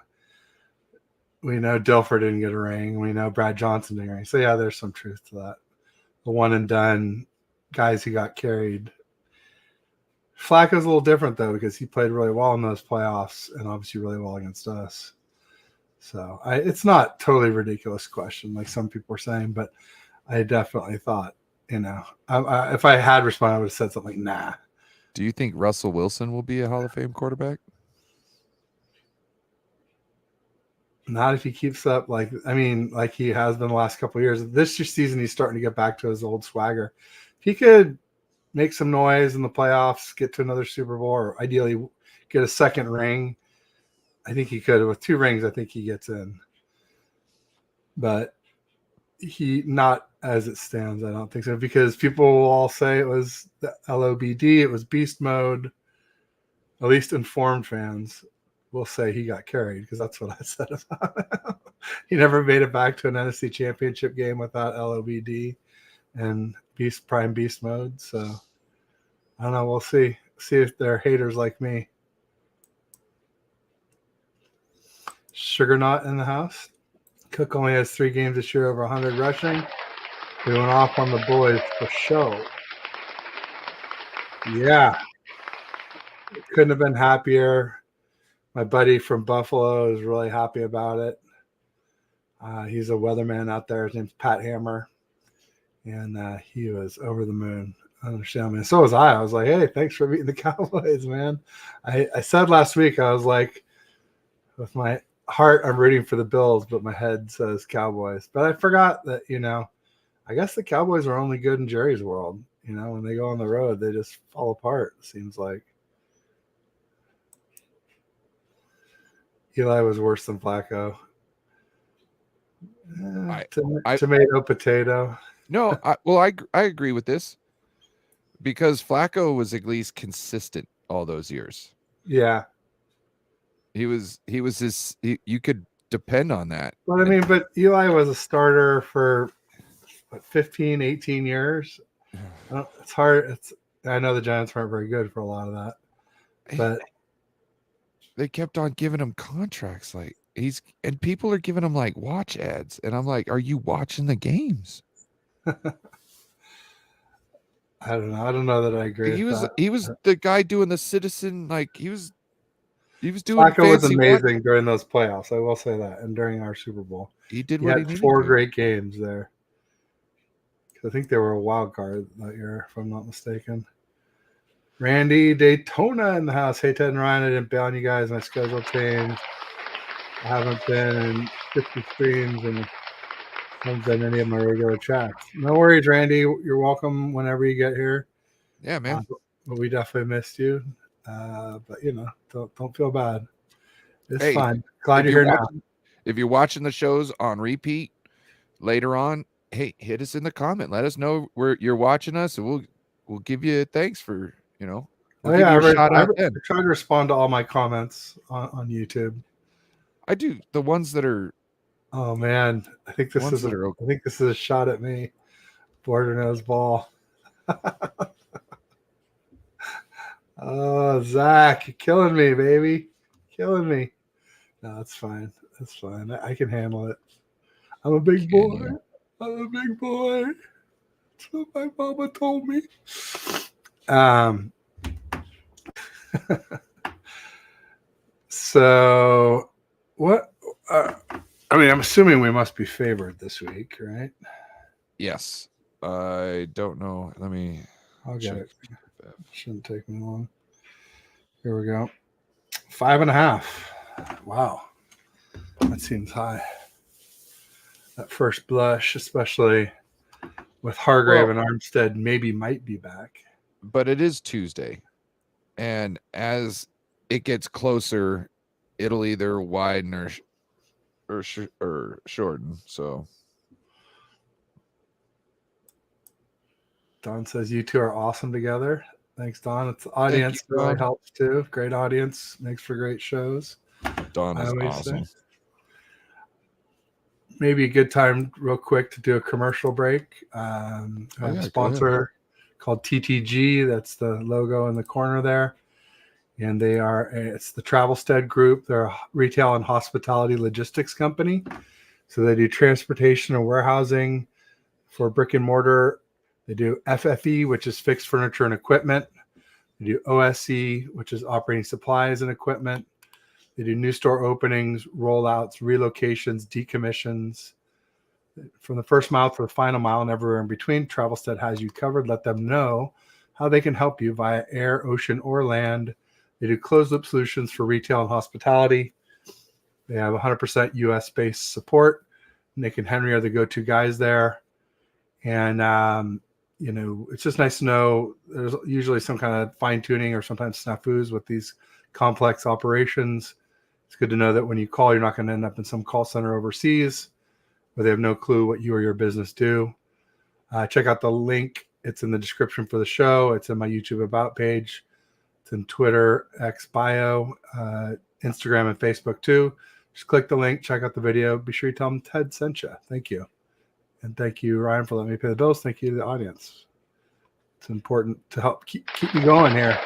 Speaker 1: Dilfer didn't get a ring. We know Brad Johnson didn't get a ring. So yeah, there's some truth to that. The one and done guys who got carried. Flacco's a little different though because he played really well in those playoffs and obviously really well against us. So it's not totally ridiculous question like some people are saying, but I definitely thought, if I had responded, I would have said something like, nah.
Speaker 2: Do you think Russell Wilson will be a Hall of Fame quarterback?
Speaker 1: Not if he keeps up like he has been the last couple of years. This season, he's starting to get back to his old swagger. If he could make some noise in the playoffs, get to another Super Bowl, or ideally get a second ring, I think he could. With 2 rings, I think he gets in. But he not as it stands, I don't think so. Because people will all say it was the LOBD, it was beast mode. At least informed fans will say he got carried because that's what I said about him. He never made it back to an NFC championship game without LOBD and prime beast mode. So I don't know. We'll see. See if they're haters like me. Sugar Knot in the house. Cook only has 3 games this year over 100 rushing. We went off on the boys for show. Yeah. Couldn't have been happier. My buddy from Buffalo is really happy about it. He's a weatherman out there. His name's Pat Hammer. And he was over the moon. I understand, man. So was I. I was like, hey, thanks for beating the Cowboys, man. I said last week, I was like, with my heart, I'm rooting for the Bills, but my head says Cowboys. But I forgot that, I guess the Cowboys are only good in Jerry's world. When they go on the road, they just fall apart, it seems like. Eli was worse than Flacco. Tomato, potato.
Speaker 2: No, I agree with this because Flacco was at least consistent all those years.
Speaker 1: Yeah.
Speaker 2: You could depend on that.
Speaker 1: But Eli was a starter for 15, 18 years. It's hard. I know the Giants weren't very good for a lot of that, but
Speaker 2: they kept on giving him contracts and people are giving him like watch ads, and I'm like, are you watching the games?
Speaker 1: I don't know. I don't know that I agree.
Speaker 2: He was the guy doing the citizen, like he was doing.
Speaker 1: Flacco was amazing during those playoffs. I will say that, and during our Super Bowl,
Speaker 2: he had
Speaker 1: 4 great games there. I think they were a wild card that year, if I'm not mistaken. Randy Daytona in the house. Hey, Ted and Ryan, I didn't bail on you guys. My schedule changed. I haven't been in 50 streams and haven't done any of my regular chats. No worries, Randy. You're welcome whenever you get here.
Speaker 2: Yeah, man.
Speaker 1: But we definitely missed you. But don't feel bad. It's
Speaker 2: Hey,
Speaker 1: fine. Glad you're here now.
Speaker 2: If you're watching the shows on repeat later on, hey, hit us in the comment. Let us know where you're watching us, and we'll give you thanks for we'll give you a shout out then.
Speaker 1: I try to respond to all my comments on YouTube.
Speaker 2: I do the ones that are.
Speaker 1: Oh man, I think this is a shot at me. Border nose ball. Oh, Zach, you're killing me, baby. Killing me. No, that's fine. That's fine. I can handle it. I'm a big boy. I'm a big boy. That's what my mama told me. So what? I mean, I'm assuming we must be favored this week, right?
Speaker 2: Yes. I don't know. Let me.
Speaker 1: I'll get it. Shouldn't take me long. Here we go. 5.5. Wow. That seems high. That first blush, especially with Hargrave and Armstead might be back.
Speaker 2: But it is Tuesday. And as it gets closer, it'll either widen or shorten. So
Speaker 1: Don says you two are awesome together. Thanks, Don. It's the audience really helps too. Great audience makes for great shows.
Speaker 2: Don is awesome.
Speaker 1: Maybe a good time, real quick, to do a commercial break. I have a sponsor called TTG. That's the logo in the corner there. And it's the Travelstead Group. They're a retail and hospitality logistics company. So they do transportation and warehousing for brick and mortar. They do FFE, which is fixed furniture and equipment. They do OSE, which is operating supplies and equipment. They do new store openings, rollouts, relocations, decommissions. From the first mile to the final mile and everywhere in between, Travelstead has you covered. Let them know how they can help you via air, ocean, or land. They do closed-loop solutions for retail and hospitality. They have 100% U.S.-based support. Nick and Henry are the go-to guys there. And, it's just nice to know there's usually some kind of fine-tuning or sometimes snafus with these complex operations. It's good to know that when you call, you're not going to end up in some call center overseas where they have no clue what you or your business do. Check out the link. It's in the description for the show. It's in my YouTube About page. It's in Twitter, X bio, Instagram, and Facebook too. Just click the link, check out the video. Be sure you tell them Ted sent you. Thank you. And thank you, Ryan, for letting me pay the bills. Thank you to the audience. It's important to help keep me going here.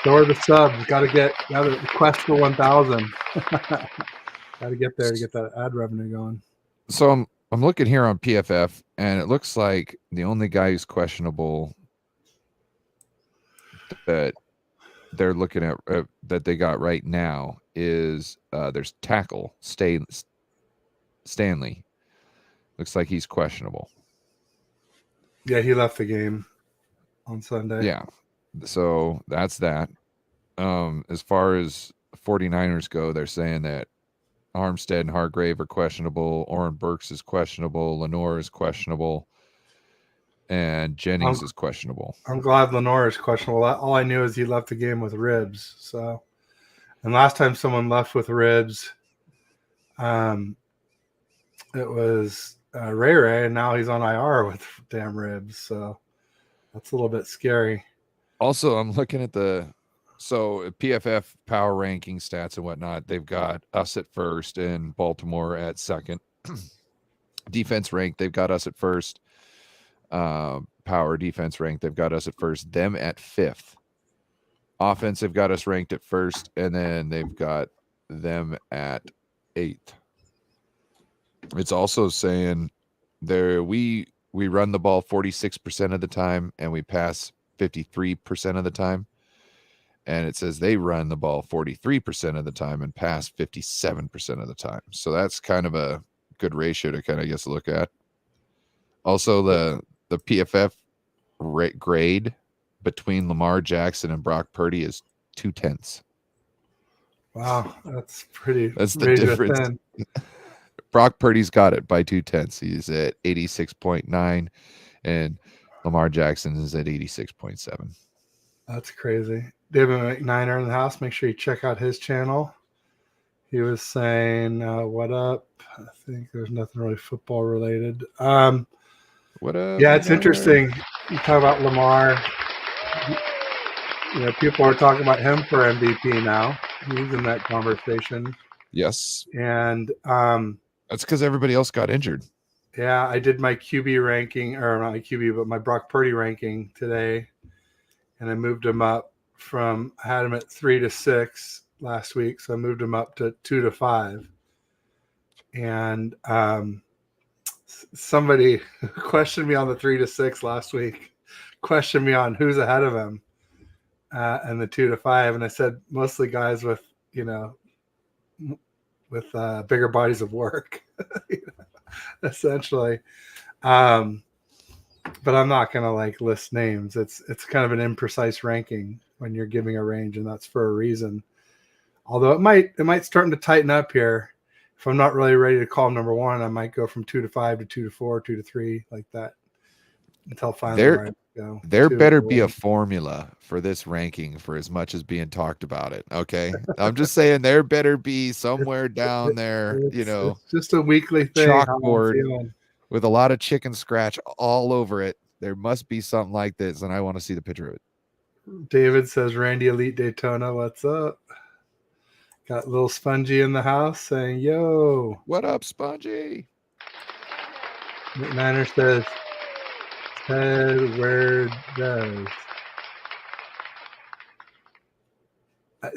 Speaker 1: So are the subs. Got to quest for 1,000. Got to get there to get that ad revenue going.
Speaker 2: So I'm looking here on PFF, and it looks like the only guy who's questionable that they're looking at that they got right now is there's tackle Stanley. Looks like he's questionable.
Speaker 1: Yeah, he left the game on Sunday.
Speaker 2: Yeah. So that's that. As far as 49ers go, they're saying that Armstead and Hargrave are questionable. Oren Burks is questionable. Lenore is questionable. And Jennings is questionable.
Speaker 1: I'm glad Lenore is questionable. All I knew is he left the game with ribs. So, and last time someone left with ribs, it was Ray, and now he's on IR with damn ribs. So that's a little bit scary.
Speaker 2: Also, I'm looking at so PFF power ranking stats and whatnot. They've got us at first and Baltimore at second. Defense rank, they've got us at first. Power defense rank, they've got us at first. Them at fifth. Offense, they've got us ranked at first, and then they've got them at eighth. It's also saying we run the ball 46% of the time, and we pass 53% of the time. And it says they run the ball 43% of the time and pass 57% of the time. So that's kind of a good ratio to kind of, I guess, look at. Also, the PFF grade between Lamar Jackson and Brock Purdy is 0.2.
Speaker 1: Wow, that's pretty.
Speaker 2: That's the difference. Brock Purdy's got it by 0.2. He's at 86.9, and Lamar Jackson is at 86.7.
Speaker 1: That's crazy. David McNiner in the house. Make sure you check out his channel. He was saying, what up? I think there's nothing really football related.
Speaker 2: What up?
Speaker 1: Yeah, it's
Speaker 2: Lamar?
Speaker 1: interesting. You talk about Lamar. People are talking about him for MVP now. He's in that conversation.
Speaker 2: Yes.
Speaker 1: And
Speaker 2: that's because everybody else got injured.
Speaker 1: Yeah, I did my QB ranking, or not my QB, but my Brock Purdy ranking today. And I moved him up I had him at 3 to 6 last week. So I moved him up to 2 to 5. And somebody questioned me on the 3 to 6 last week, questioned me on who's ahead of him and the 2 to 5. And I said, mostly guys with bigger bodies of work, essentially. But I'm not going to list names. It's kind of an imprecise ranking when you're giving a range, and that's for a reason. Although it might starting to tighten up here. If I'm not really ready to call him number one, I might go from 2 to 5 to 2 to 4, 2 to 3, like that, until finally
Speaker 2: there better be a formula for this ranking for as much as being talked about it. Okay, I'm just saying there better be somewhere down there.
Speaker 1: It's just a weekly thing.
Speaker 2: Chalkboard with a lot of chicken scratch all over it. There must be something like this, and I want to see the picture of it.
Speaker 1: David says, Randy Elite Daytona, what's up? Got little Spongy in the house saying, yo.
Speaker 2: What up, Spongy?
Speaker 1: McNiner says, Ted, where does?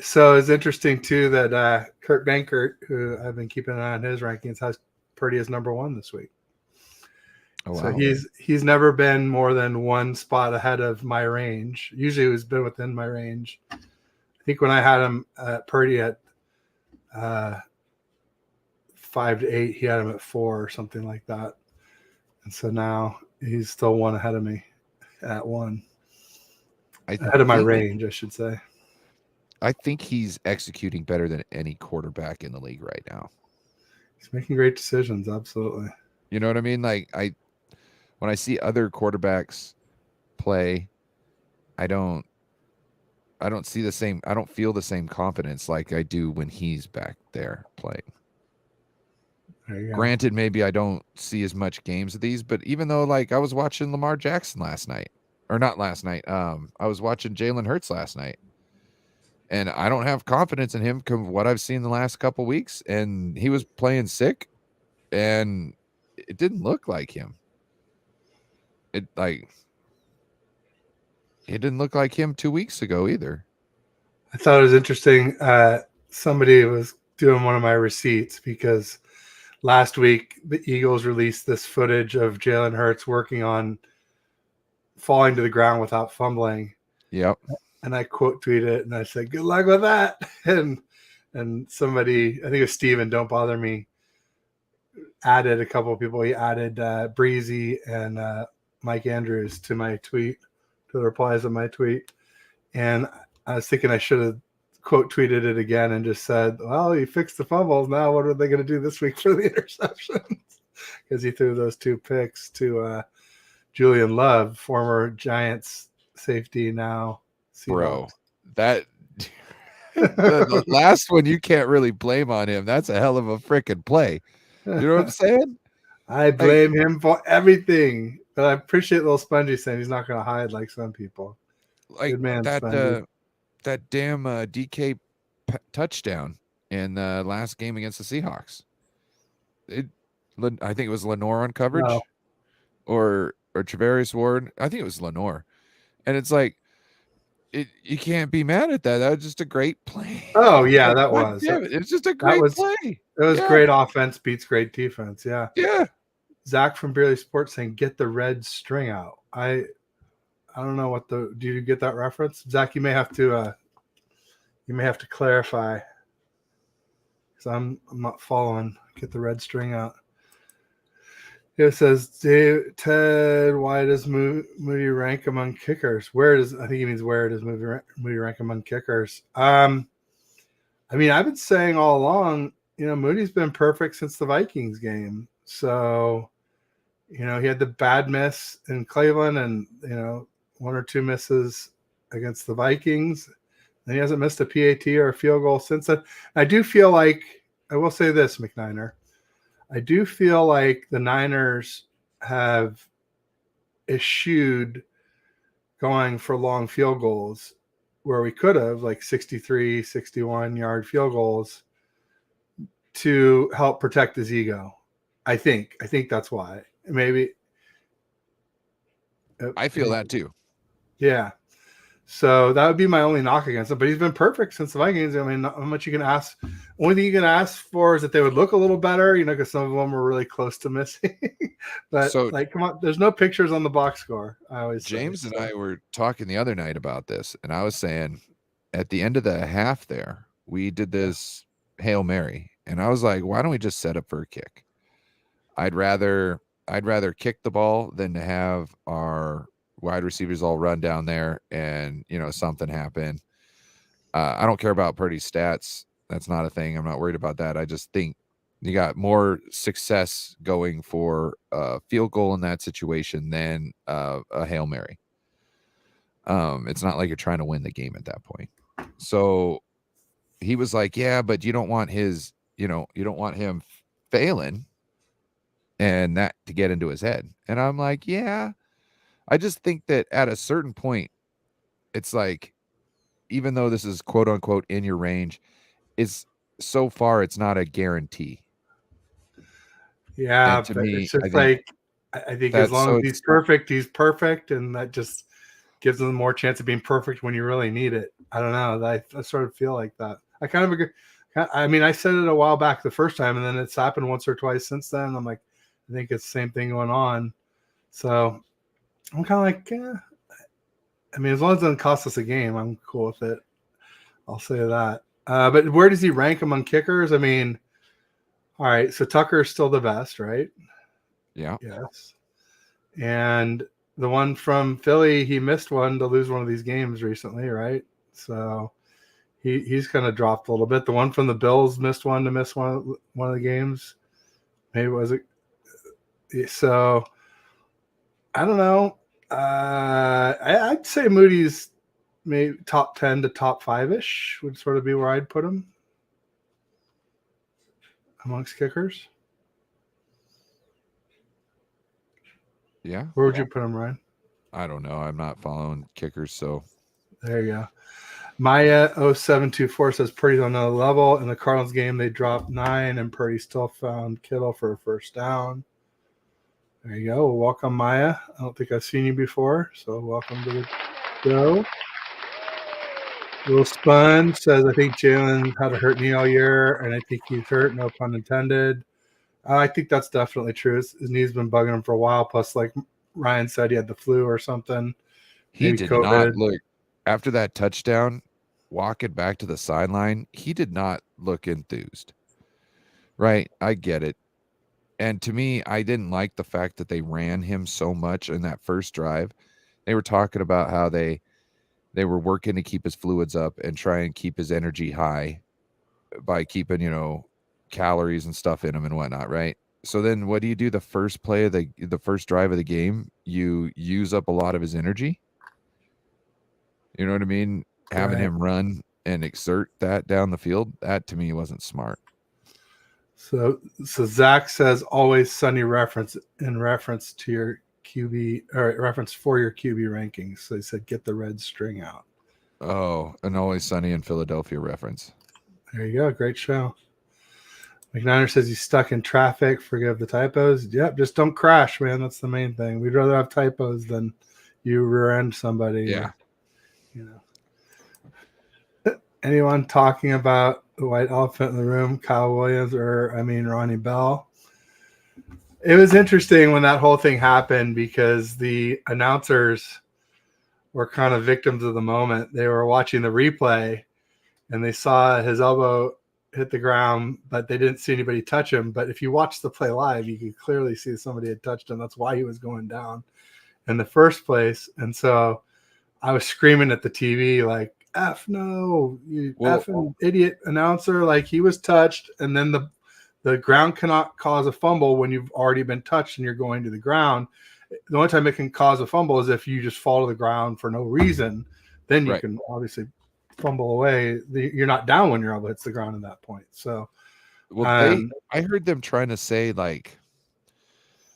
Speaker 1: So it's interesting, too, that Kurt Bankert, who I've been keeping an eye on his rankings, has Purdy as number one this week. Oh, wow. So he's never been more than one spot ahead of my range. Usually he's been within my range. I think when I had him Purdy at 5 to 8, he had him at 4 or something like that. And so now he's still one ahead of me at 1. Ahead of my range, I should say.
Speaker 2: I think he's executing better than any quarterback in the league right now.
Speaker 1: He's making great decisions, absolutely.
Speaker 2: You know what I mean? When I see other quarterbacks play, I don't see the same. I don't feel the same confidence like I do when he's back there playing. Granted, maybe I don't see as much games of these, but even though I was watching Lamar Jackson last night, or not last night, I was watching Jalen Hurts last night, and I don't have confidence in him from what I've seen the last couple weeks. And he was playing sick, and it didn't look like him. It didn't look like him 2 weeks ago either.
Speaker 1: I thought it was interesting. Somebody was doing one of my receipts because last week the Eagles released this footage of Jalen Hurts working on falling to the ground without fumbling.
Speaker 2: Yep.
Speaker 1: And I quote tweeted it and I said, good luck with that. And somebody, I think it was Steven, Don't Bother Me, added a couple of people. He added Breezy and Mike Andrews to my tweet, to the replies of my tweet. And I was thinking I should have quote tweeted it again and just said, well, he fixed the fumbles. Now what are they going to do this week for the interceptions? Because he threw those 2 picks to Julian Love, former Giants safety, now Seahawks.
Speaker 2: Bro, that the last one you can't really blame on him. That's a hell of a freaking play. You know what I'm saying?
Speaker 1: I blame him for everything. But I appreciate little Spongy saying he's not going to hide like some people.
Speaker 2: Good man, that damn DK touchdown in the last game against the Seahawks. I think it was Lenore on coverage, or Travarius Ward. I think it was Lenore, and it's you can't be mad at that. That was just a great play.
Speaker 1: Oh yeah, that was.
Speaker 2: It was just a great play.
Speaker 1: It was great offense beats great defense. Yeah.
Speaker 2: Yeah.
Speaker 1: Zach from Beerly Sports saying, "Get the red string out." I don't know what do you get that reference, Zach? You may have to clarify because I'm not following. Get the red string out. It says, Ted, why does Moody rank among kickers? I think he means where does Moody rank among kickers? I mean, I've been saying all along, Moody's been perfect since the Vikings game. So, he had the bad miss in Cleveland and, 1 or 2 misses against the Vikings. And he hasn't missed a PAT or a field goal since then. I do feel like, I will say this, McNiner, I do feel like the Niners have eschewed going for long field goals where we could have, like 63, 61-yard field goals to help protect his ego. I think that's why. Maybe.
Speaker 2: I feel that too.
Speaker 1: Yeah. So that would be my only knock against him. But he's been perfect since the Vikings. I mean, not much you can ask. Only thing you can ask for is that they would look a little better, because some of them were really close to missing. But
Speaker 2: So,
Speaker 1: come on, there's no pictures on the box score. I always
Speaker 2: James
Speaker 1: say.
Speaker 2: and I were talking the other night about this, and I was saying at the end of the half there, we did this Hail Mary, and I was like, why don't we just set up for a kick? I'd rather kick the ball than to have our wide receivers all run down there and something happen. I don't care about Purdy's stats. That's not a thing. I'm not worried about that. I just think you got more success going for a field goal in that situation than a Hail Mary. It's not like you're trying to win the game at that point. So he was like, yeah, but you don't want his, you don't want him failing and that to get into his head. And I'm like, yeah, I just think that at a certain point, it's like, even though this is quote unquote in your range, it's so far, it's not a guarantee.
Speaker 1: Yeah,
Speaker 2: and to
Speaker 1: but
Speaker 2: me,
Speaker 1: it's just I think as long as he's perfect, and that just gives them more chance of being perfect when you really need it. I don't know. I sort of feel like that. I kind of agree. I mean, I said it a while back the first time, and then it's happened once or twice since then. I'm like, I think it's the same thing going on. So I'm kind of like, I mean, as long as it doesn't cost us a game, I'm cool with it. I'll say that. But where does he rank among kickers? I mean, all right, so Tucker's still the best, right?
Speaker 2: Yeah.
Speaker 1: Yes. And the one from Philly, he missed one to lose one of these games recently, right? So he's kind of dropped a little bit. The one from the Bills missed one to miss one of the games. Maybe was it? So I don't know. I'd say Moody's maybe top 10 to top 5-ish would sort of be where I'd put him amongst kickers.
Speaker 2: Yeah.
Speaker 1: Where would you put him, Ryan?
Speaker 2: I don't know. I'm not following kickers, so
Speaker 1: there you go. Maya 0724 says Purdy's on another level. In the Cardinals game, they dropped 9, and Purdy still found Kittle for a first down. There you go. Well, welcome, Maya. I don't think I've seen you before, so welcome to the show. Will Spun says, I think Jalen had a hurt knee all year, and I think he's hurt, no pun intended. I think that's definitely true. His knee's been bugging him for a while. Plus, like Ryan said, he had the flu or something.
Speaker 2: He did not look, after that touchdown, walking back to the sideline, he did not look enthused. Right? I get it. And to me, I didn't like the fact that they ran him so much in that first drive. They were talking about how they were working to keep his fluids up and try and keep his energy high by keeping, calories and stuff in him and whatnot, right? So then what do you do the first play of the first drive of the game? You use up a lot of his energy. You know what I mean? Having him run and exert that down the field, that to me wasn't smart.
Speaker 1: So Zach says always sunny reference in reference to your QB or reference for your QB rankings. So he said get the red string out.
Speaker 2: Oh, an Always Sunny in Philadelphia reference.
Speaker 1: There you go. Great show. McNiner says he's stuck in traffic. Forgive the typos. Yep, just don't crash, man. That's the main thing. We'd rather have typos than you rear end somebody.
Speaker 2: Yeah.
Speaker 1: Anyone talking about the white elephant in the room, Kyle Williams Ronnie Bell? It was interesting when that whole thing happened because the announcers were kind of victims of the moment. They were watching the replay and they saw his elbow hit the ground, but they didn't see anybody touch him. But if you watch the play live, you could clearly see somebody had touched him. That's why he was going down in the first place. And so I was screaming at the TV like, F no, you effing idiot announcer. Like he was touched, and then the ground cannot cause a fumble when you've already been touched and you're going to the ground. The only time it can cause a fumble is if you just fall to the ground for no reason. then you
Speaker 2: Right.
Speaker 1: can obviously fumble away. You're not down when your elbow hits the ground at that point. So,
Speaker 2: Well, I heard them trying to say like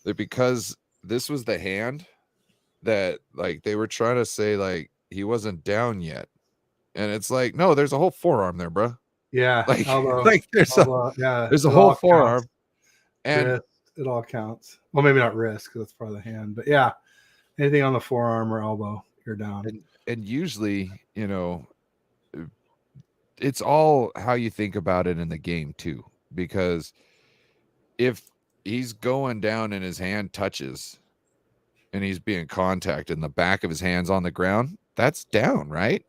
Speaker 2: that because this was the hand that like they were trying to say like he wasn't down yet. And it's like, no, there's a whole forearm there, bro.
Speaker 1: yeah,
Speaker 2: Like,
Speaker 1: elbow,
Speaker 2: like
Speaker 1: yeah,
Speaker 2: there's a
Speaker 1: it
Speaker 2: whole
Speaker 1: all
Speaker 2: forearm.
Speaker 1: counts.
Speaker 2: And
Speaker 1: Wrist, it all counts. Well, maybe not wrist because that's part of the hand, but yeah, anything on the forearm or elbow, you're down.
Speaker 2: and usually, it's all how you think about it in the game too. Because if he's going down and his hand touches and he's being contacted and the back of his hand's on the ground, that's down, right?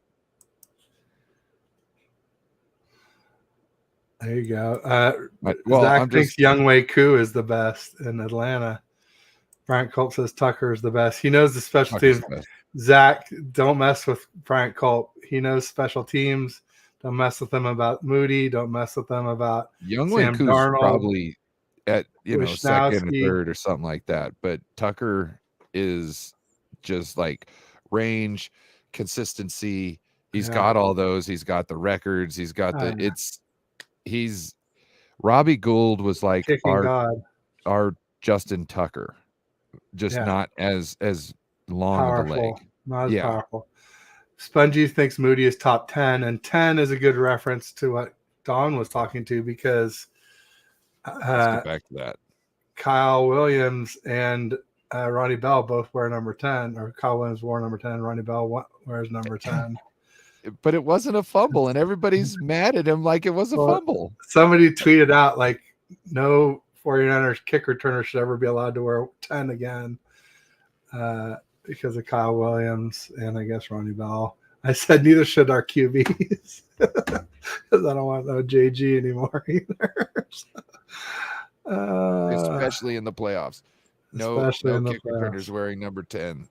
Speaker 1: There you go.
Speaker 2: Well,
Speaker 1: Zach
Speaker 2: I'm
Speaker 1: thinks
Speaker 2: just
Speaker 1: Youngwei Koo is the best in Atlanta. Frank Culp says Tucker is the best. He knows the special
Speaker 2: Tucker's
Speaker 1: teams.
Speaker 2: the best.
Speaker 1: Zach, don't mess with Frank Culp. He knows special teams. Don't mess with him about Moody. Don't mess with them about
Speaker 2: Youngwei
Speaker 1: Sam
Speaker 2: Koo's
Speaker 1: Darnold.
Speaker 2: probably at second or
Speaker 1: Wisnowski.
Speaker 2: third or something like that. But Tucker is just like range, consistency. He's got all those. He's got the records. He's got he's Robbie Gould was like
Speaker 1: Kicking God.
Speaker 2: our Justin Tucker, just not as long
Speaker 1: powerful,
Speaker 2: of a leg.
Speaker 1: Not as powerful. Spongy thinks Moody is top 10, and 10 is a good reference to what Don was talking to because
Speaker 2: let's get back to that.
Speaker 1: Kyle Williams and Ronnie Bell both wear number 10, or Kyle Williams wore number 10. Ronnie Bell wears number 10.
Speaker 2: But it wasn't a fumble, and everybody's mad at him like it was a fumble.
Speaker 1: Somebody tweeted out like, no 49ers kick returner should ever be allowed to wear 10 again because of Kyle Williams and I guess Ronnie Bell. I said neither should our QBs because I don't want no JG anymore either.
Speaker 2: Especially in the playoffs. No kick returners wearing number 10.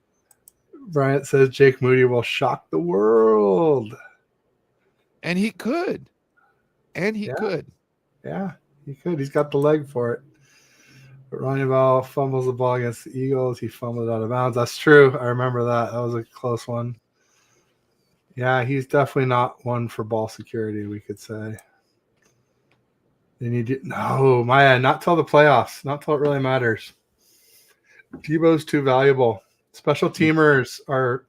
Speaker 1: Bryant says Jake Moody will shock the world.
Speaker 2: And he could. Could.
Speaker 1: Yeah, he could. He's got the leg for it. But Ronnie Bell fumbles the ball against the Eagles. He fumbled out of bounds. That's true. I remember that. That was a close one. Yeah, he's definitely not one for ball security, we could say. They need to, no, Maya, not till the playoffs. Not till it really matters. Debo's too valuable. Special teamers are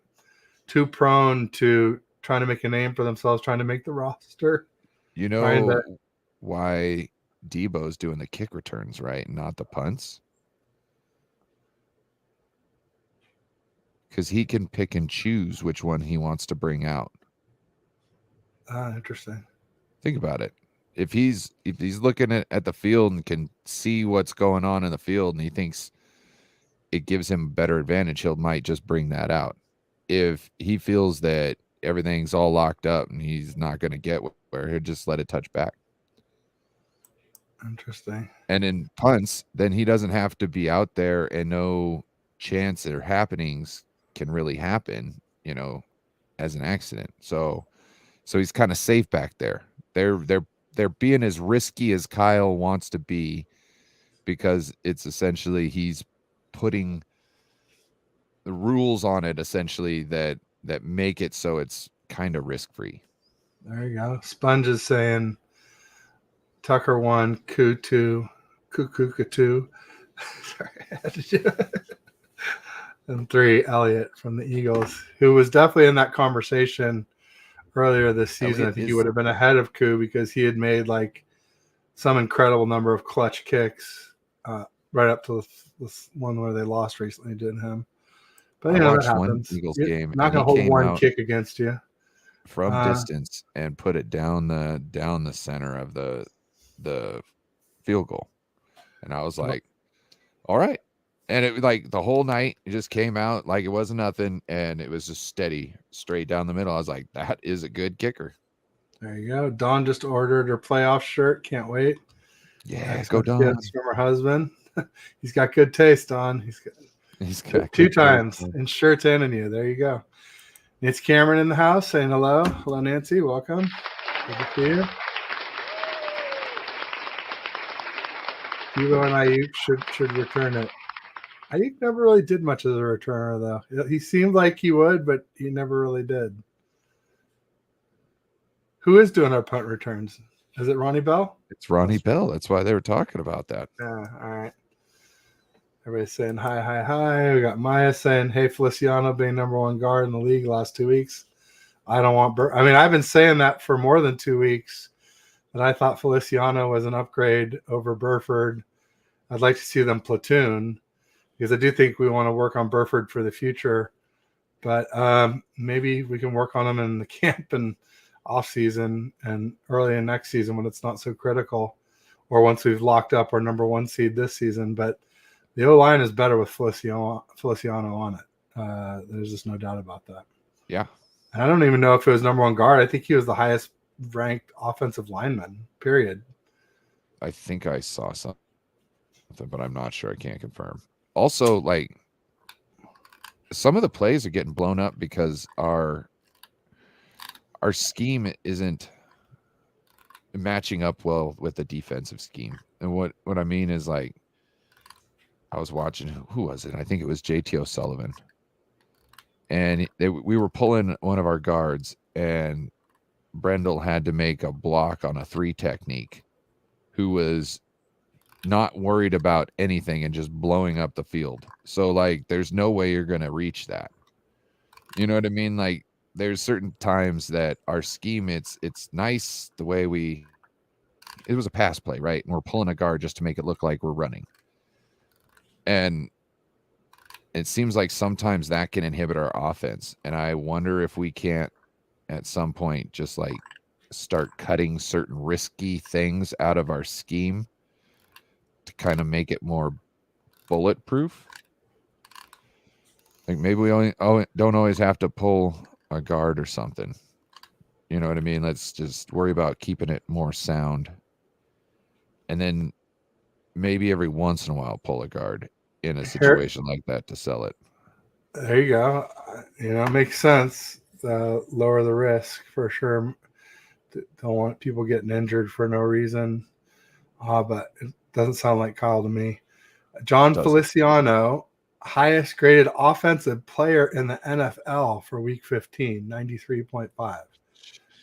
Speaker 1: too prone to trying to make a name for themselves, trying to make the roster.
Speaker 2: You know why Debo's doing the kick returns, right? Not the punts? Because he can pick and choose which one he wants to bring out.
Speaker 1: Interesting.
Speaker 2: Think about it. If he's looking at the field and can see what's going on in the field and he thinks it gives him a better advantage, he might just bring that out. If he feels that everything's all locked up and he's not going to get where, he'll just let it touch back.
Speaker 1: Interesting.
Speaker 2: And in punts, then he doesn't have to be out there and no chance or happenings can really happen, as an accident. So he's kind of safe back there. They're being as risky as Kyle wants to be because it's essentially he's putting the rules on it essentially that make it so it's kind of risk-free.
Speaker 1: There you go. Sponge is saying Tucker 1, Koo 2, Koo 2. Sorry, I had to do it. And 3, Elliott from the Eagles, who was definitely in that conversation earlier this season. I think he would have been ahead of Koo because he had made like some incredible number of clutch kicks right up to this one where they lost recently, didn't him? But
Speaker 2: I watched
Speaker 1: that happens.
Speaker 2: One Eagles game.
Speaker 1: Not going to hold one kick against you
Speaker 2: from distance and put it down the center of the field goal, and I was like, all right. And it like the whole night it just came out like it wasn't nothing, and it was just steady straight down the middle. I was like, that is a good kicker.
Speaker 1: There you go. Dawn just ordered her playoff shirt. Can't wait.
Speaker 2: Yeah, go Dawn.
Speaker 1: From her husband. He's got good taste, Dawn. He's got 2 times in shirts and in you. There you go. It's Cameron in the house saying hello. Hello, Nancy. Welcome. Good to see you. Debo and Ayuk should return it. Ayuk never really did much as a returner, though. He seemed like he would, but he never really did. Who is doing our punt returns? Is it Ronnie Bell?
Speaker 2: It's Ronnie Bell. That's why they were talking about that.
Speaker 1: Yeah, all right. Everybody's saying hi, hi, hi. We got Maya saying, hey, Feliciano being number one guard in the league last 2 weeks. I don't want I mean, I've been saying that for more than 2 weeks, that I thought Feliciano was an upgrade over Burford. I'd like to see them platoon because I do think we want to work on Burford for the future. But maybe we can work on them in the camp and off season and early in next season when it's not so critical, or once we've locked up our number one seed this season. But the O-line is better with Feliciano on it. There's just no doubt about that.
Speaker 2: Yeah.
Speaker 1: And I don't even know if it was number one guard. I think he was the highest ranked offensive lineman, period.
Speaker 2: I think I saw something, but I'm not sure. I can't confirm. Also, like, some of the plays are getting blown up because our scheme isn't matching up well with the defensive scheme. And what I mean is, like, I was watching, who was it? I think it was JT O'Sullivan. And we were pulling one of our guards, and Brendel had to make a block on a 3 technique, who was not worried about anything and just blowing up the field. So, like, there's no way you're going to reach that. You know what I mean? Like, there's certain times that our scheme, it's nice the way it was a pass play, right? And we're pulling a guard just to make it look like we're running. And it seems like sometimes that can inhibit our offense. And I wonder if we can't at some point just like start cutting certain risky things out of our scheme to kind of make it more bulletproof. Like, maybe we don't always have to pull a guard or something. You know what I mean? Let's just worry about keeping it more sound. And then maybe every once in a while pull a guard in a situation like that to sell it.
Speaker 1: There you go. You know, it makes sense. Lower the risk for sure. Don't want people getting injured for no reason. But it doesn't sound like Kyle to me. John Feliciano, highest graded offensive player in the NFL for week 15, 93.5.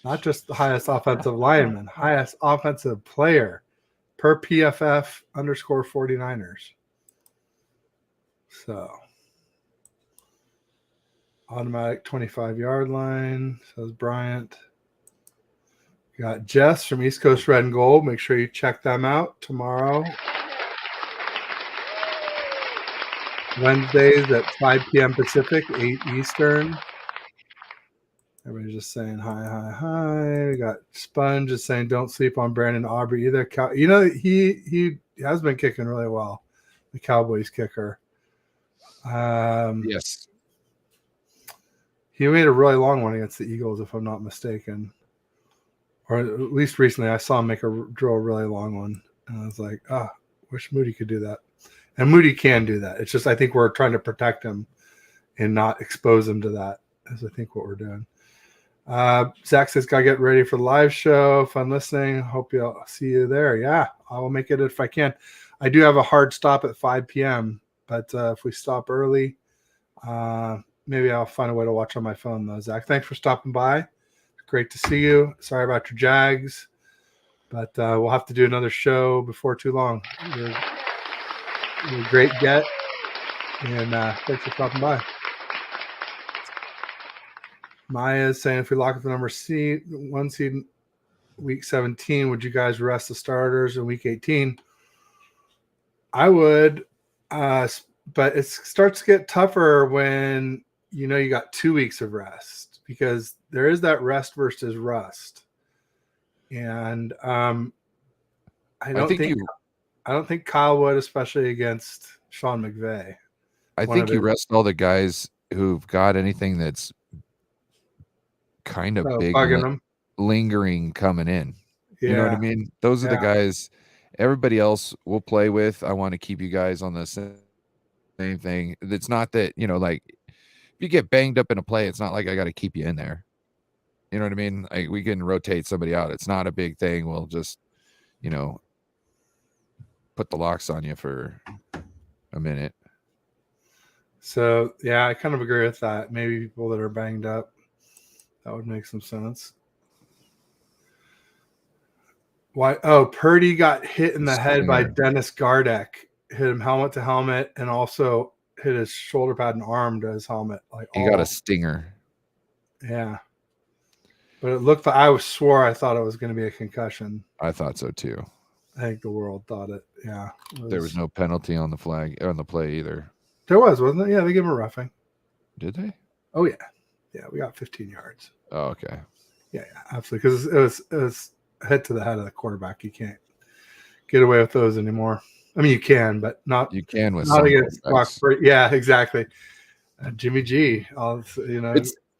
Speaker 1: Not just the highest offensive lineman, highest offensive player per PFF _ 49ers. So, automatic 25-yard line, says Bryant. We got Jess from East Coast Red and Gold. Make sure you check them out tomorrow. Wednesdays at 5 p.m. Pacific, 8 Eastern. Everybody's just saying hi, hi, hi. We got Sponge just saying don't sleep on Brandon Aubrey either. You know, he has been kicking really well, the Cowboys kicker.
Speaker 2: Yes.
Speaker 1: He made a really long one against the Eagles, if I'm not mistaken. Or at least recently I saw him drill a really long one. And I was like, wish Moody could do that. And Moody can do that. It's just I think we're trying to protect him and not expose him to that, is I think what we're doing. Zach says, gotta get ready for the live show. Fun listening. Hope you'll see you there. Yeah, I will make it if I can. I do have a hard stop at 5 p.m., but if we stop early, maybe I'll find a way to watch on my phone, though. Zach, thanks for stopping by. Great to see you. Sorry about your Jags, but we'll have to do another show before too long. You're a great get, and thanks for stopping by. Maya is saying if we lock up the number one seed week 17, would you guys rest the starters in week 18? I would, but it starts to get tougher when you know you got 2 weeks of rest, because there is that rest versus rust. And I don't think Kyle would, especially against Sean McVay.
Speaker 2: I think you rest all the guys who've got anything that's kind of big lingering coming in.
Speaker 1: Yeah.
Speaker 2: You know what I mean? Those are the guys. Everybody else will play with. I want to keep you guys on the same thing. It's not that, you know, like, if you get banged up in a play, it's not like I got to keep you in there. You know what I mean? Like, we can rotate somebody out. It's not a big thing. We'll just, you know, put the locks on you for a minute.
Speaker 1: So, yeah, I kind of agree with that. Maybe people that are banged up, that would make some sense. Why? Oh, Purdy got hit in the head by
Speaker 2: Stinger.
Speaker 1: Dennis Gardeck. Hit him helmet to helmet, and also hit his shoulder pad and arm to his helmet. Like
Speaker 2: He got a stinger.
Speaker 1: Yeah. But it looked like I swore I thought it was going to be a concussion.
Speaker 2: I thought so too.
Speaker 1: I think the world thought it. Yeah.
Speaker 2: There was no penalty on the flag on the play either.
Speaker 1: There wasn't there? Yeah, they gave him a roughing.
Speaker 2: Did they?
Speaker 1: Oh yeah. Yeah, we got 15 yards.
Speaker 2: Oh, okay.
Speaker 1: Yeah, absolutely. Because it was a hit to the head of the quarterback. You can't get away with those anymore. I mean, you can, but not.
Speaker 2: You can with
Speaker 1: not against Brock. Yeah, exactly. Jimmy G.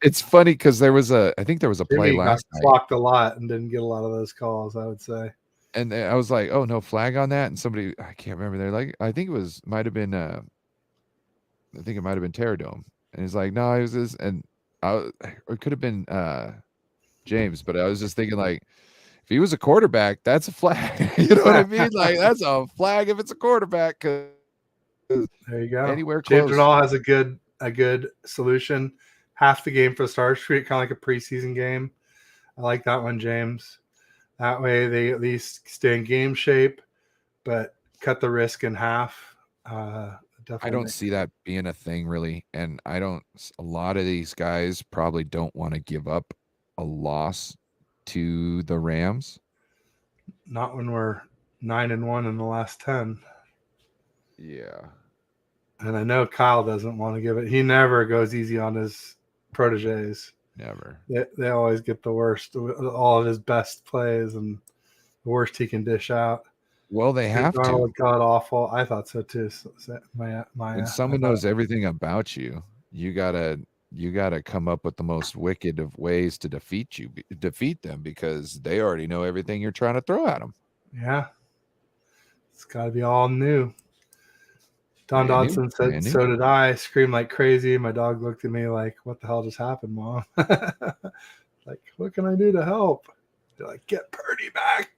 Speaker 2: It's funny because I think there was a play
Speaker 1: Jimmy
Speaker 2: last
Speaker 1: got
Speaker 2: night.
Speaker 1: clocked a lot and didn't get a lot of those calls, I would say.
Speaker 2: And I was like, oh, no flag on that. And somebody, I can't remember. They're like, I think it might have been Terradome. And he's like, no, it was this. And it could have been James, but I was just thinking, like, if he was a quarterback, that's a flag. You know what I mean? Like, that's a flag if it's a quarterback.
Speaker 1: There you go.
Speaker 2: Anywhere close.
Speaker 1: James Renall has a good solution. Half the game for the stars, treat it kind of like a preseason game. I like that one, James. That way they at least stay in game shape, but cut the risk in half.
Speaker 2: I don't see that being a thing really. And a lot of these guys probably don't want to give up a loss to the Rams.
Speaker 1: Not when we're 9-1 in the last 10.
Speaker 2: Yeah.
Speaker 1: And I know Kyle doesn't want to give it. He never goes easy on his proteges.
Speaker 2: Never.
Speaker 1: They always get the worst, all of his best plays and the worst he can dish out.
Speaker 2: Well, they have to.
Speaker 1: God awful. I thought so too.
Speaker 2: When someone knows everything about you, you gotta come up with the most wicked of ways to defeat them because they already know everything you're trying to throw at them.
Speaker 1: Yeah, it's got to be all new. Don Dodson said, "So did I." Screamed like crazy. My dog looked at me like, "What the hell just happened, Mom?" Like, what can I do to help? They're like, "Get Purdy back,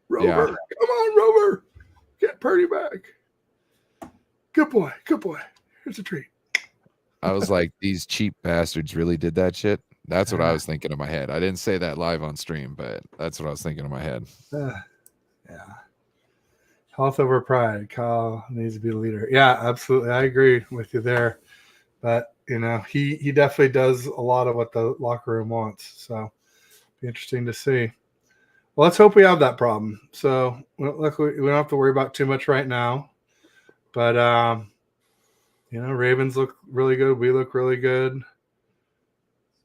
Speaker 1: Rover. Yeah. Come on, Rover. Get Purdy back. Good boy. Good boy. Here's a treat."
Speaker 2: I was like, these cheap bastards really did that shit. That's what I was thinking in my head. I didn't say that live on stream, but that's what I was thinking in my head.
Speaker 1: Yeah. Health over pride. Kyle needs to be the leader. Yeah, absolutely. I agree with you there. But, he definitely does a lot of what the locker room wants. So, be interesting to see. Well, let's hope we have that problem. So, luckily, we don't have to worry about too much right now. But, Ravens look really good. We look really good.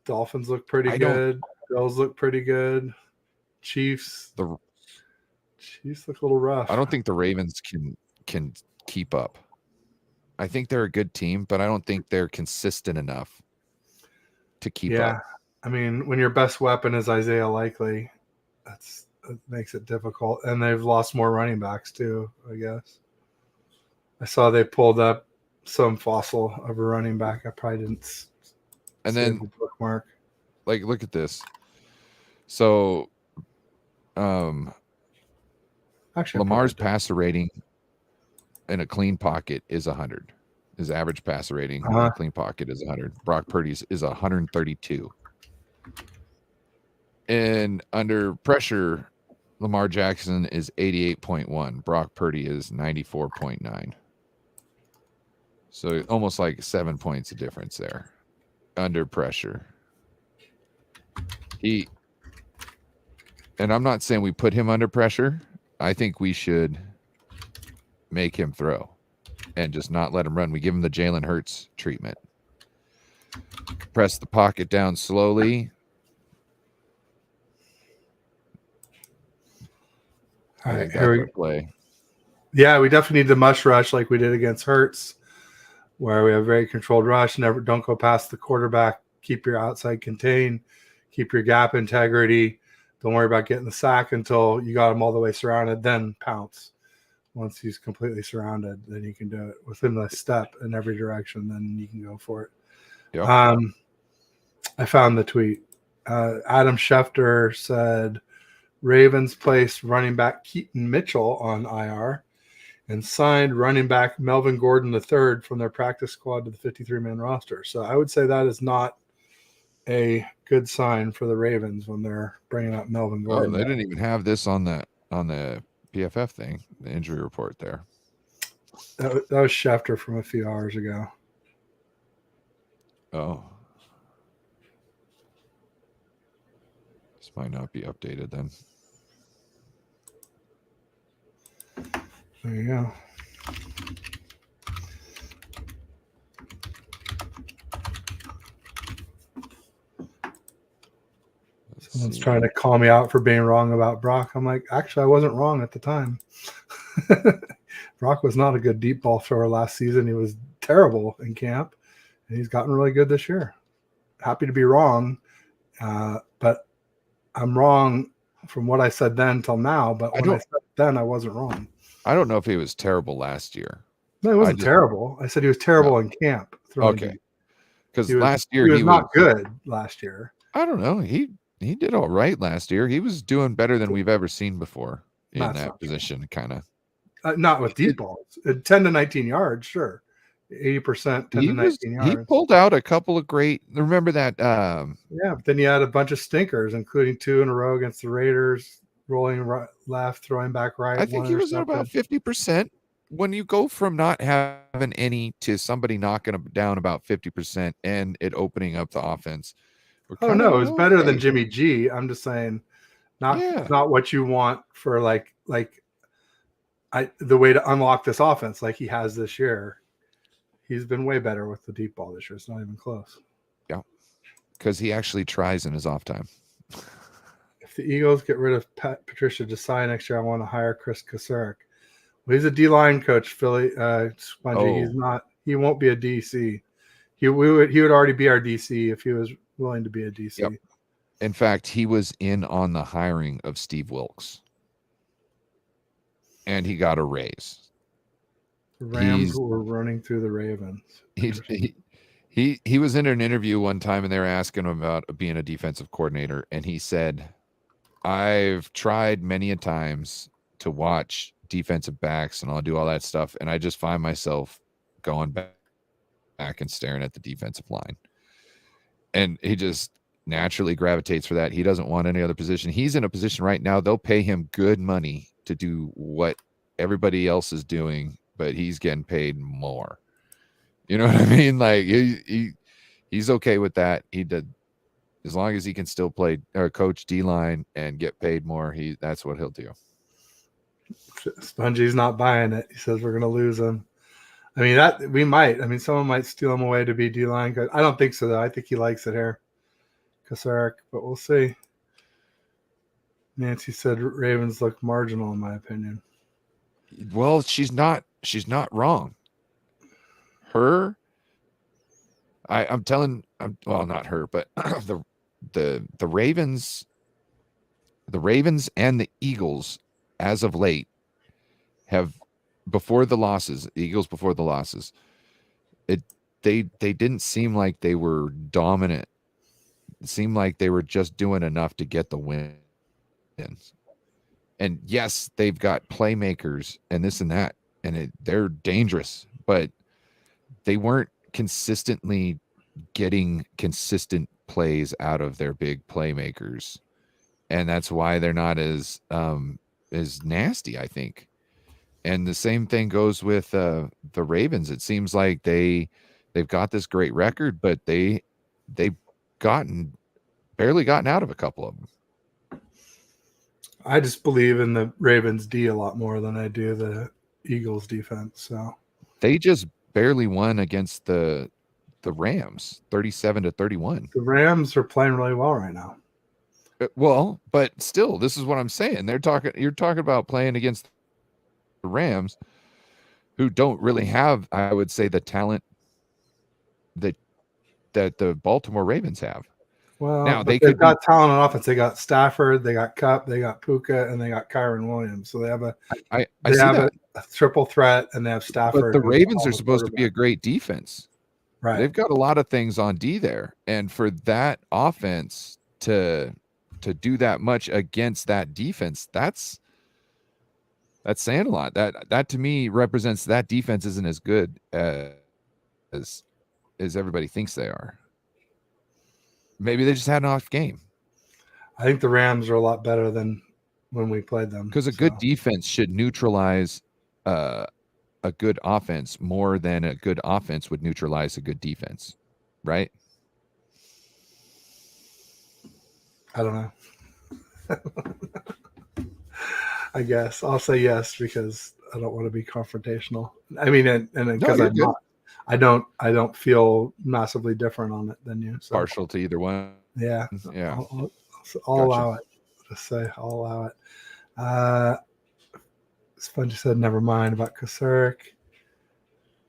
Speaker 1: Dolphins look pretty good. Bills look pretty good. Chiefs look a little rough.
Speaker 2: I don't think the Ravens can keep up. I think they're a good team, but I don't think they're consistent enough to keep up.
Speaker 1: I mean, when your best weapon is Isaiah Likely, that makes it difficult. And they've lost more running backs too, I guess. I saw they pulled up some fossil of a running back. I probably didn't.
Speaker 2: And then
Speaker 1: the bookmark.
Speaker 2: Like, look at this. So,
Speaker 1: actually,
Speaker 2: Lamar's passer rating in a clean pocket is 100. His average passer rating in a clean pocket is 100. Brock Purdy's is 132. And under pressure, Lamar Jackson is 88.1. Brock Purdy is 94.9. So almost like 7 points of difference there under pressure. And I'm not saying we put him under pressure. I think we should make him throw and just not let him run. We give him the Jalen Hurts treatment. Press the pocket down slowly.
Speaker 1: All right, here we
Speaker 2: play.
Speaker 1: Yeah, we definitely need the mush rush like we did against Hurts, where we have very controlled rush. Don't go past the quarterback. Keep your outside contained. Keep your gap integrity. Don't worry about getting the sack until you got him all the way surrounded. Then pounce. Once he's completely surrounded, then you can do it within the step in every direction. Then you can go for it.
Speaker 2: Yep.
Speaker 1: I found the tweet. Adam Schefter said Ravens placed running back Keaton Mitchell on IR and signed running back Melvin Gordon III from their practice squad to the 53-man roster. So I would say that is not a good sign for the Ravens when they're bringing up Melvin Gordon.
Speaker 2: Oh, they didn't even have this on that. on the PFF thing, the injury report there.
Speaker 1: That was Schefter from a few hours ago.
Speaker 2: Oh. This might not be updated then.
Speaker 1: There you go. Someone's trying to call me out for being wrong about Brock. I'm like, actually, I wasn't wrong at the time. Brock was not a good deep ball thrower last season. He was terrible in camp, and he's gotten really good this year. Happy to be wrong, but I'm wrong from what I said then till now. But when I said then, I wasn't wrong.
Speaker 2: I don't know if he was terrible last year.
Speaker 1: No, he wasn't terrible. I said he was terrible in camp.
Speaker 2: Okay. Because last year
Speaker 1: he was not good last year.
Speaker 2: I don't know. He did all right last year. He was doing better than we've ever seen before in that position, kind of.
Speaker 1: Not with deep balls. 10 to 19 yards, sure. 80%, 10 to 19 yards.
Speaker 2: He pulled out a couple of great. Remember that?
Speaker 1: Yeah, but then you had a bunch of stinkers, including 2 in a row against the Raiders, rolling right, left, throwing back right.
Speaker 2: I think he was at about 50%. When you go from not having any to somebody knocking him down about 50% and it opening up the offense.
Speaker 1: Oh no, it was better than Jimmy G. I'm just saying, not what you want for the way to unlock this offense like he has this year. He's been way better with the deep ball this year. It's not even close.
Speaker 2: Yeah, because he actually tries in his off time.
Speaker 1: If the Eagles get rid of Patricia Desai next year, I want to hire Chris Kasurek. Well, he's a D-line coach, Philly. Spongy. He's not. He won't be a DC. He would already be our DC if he was willing to be a DC.
Speaker 2: Yep. In fact, he was in on the hiring of Steve Wilkes, and he got a raise.
Speaker 1: The Rams were running through the Ravens.
Speaker 2: He was in an interview one time, and they were asking him about being a defensive coordinator, and he said, "I've tried many a times to watch defensive backs, and I'll do all that stuff, and I just find myself going back and staring at the defensive line." And he just naturally gravitates for that. He doesn't want any other position. He's in a position right now, they'll pay him good money to do what everybody else is doing, but he's getting paid more. You know what I mean? Like he's okay with that. He did, as long as he can still play or coach D-line and get paid more, that's what he'll do.
Speaker 1: Spongy's not buying it. He says we're going to lose him. I mean, that we might. I mean, someone might steal him away to be D-line. I don't think so, though. I think he likes it here, Kasurek, but we'll see. Nancy said Ravens look marginal, in my opinion.
Speaker 2: Well, she's not wrong. I'm telling. Well, not her, but the Ravens and the Eagles, as of late, have before the losses, they didn't seem like they were dominant. It seemed like they were just doing enough to get the wins. And yes, they've got playmakers and this and that, and they're dangerous, but they weren't consistently getting consistent plays out of their big playmakers. And that's why they're not as nasty, I think. And the same thing goes with the Ravens. It seems like they've got this great record, but they've barely gotten out of a couple of them.
Speaker 1: I just believe in the Ravens D a lot more than I do the Eagles defense. So
Speaker 2: they just barely won against the Rams, 37-31.
Speaker 1: The Rams are playing really well right now.
Speaker 2: Well, but still, this is what I'm saying. You're talking about playing against the Rams, who don't really have, I would say, the talent that the Baltimore Ravens have.
Speaker 1: Well, now they've got talent on offense. They got Stafford, they got Kupp, they got Puka, and they got Kyron Williams. So they have a triple threat, and they have Stafford.
Speaker 2: But the Ravens are supposed to be a great defense.
Speaker 1: Right.
Speaker 2: They've got a lot of things on D there, and for that offense to do that much against that defense, that's saying a lot. That to me represents that defense isn't as good as everybody thinks they are. Maybe they just had an off game.
Speaker 1: I think the Rams are a lot better than when we played them.
Speaker 2: Because a good defense should neutralize a good offense more than a good offense would neutralize a good defense, right?
Speaker 1: I don't know. I guess I'll say yes because I don't want to be confrontational. I mean, and because
Speaker 2: you're
Speaker 1: I'm
Speaker 2: good.
Speaker 1: not, I don't feel massively different on it than you. So.
Speaker 2: Partial to either one.
Speaker 1: Yeah,
Speaker 2: Yeah.
Speaker 1: I'll
Speaker 2: Gotcha.
Speaker 1: allow it. Just say I'll allow it. Spongy said never mind about Kasurk.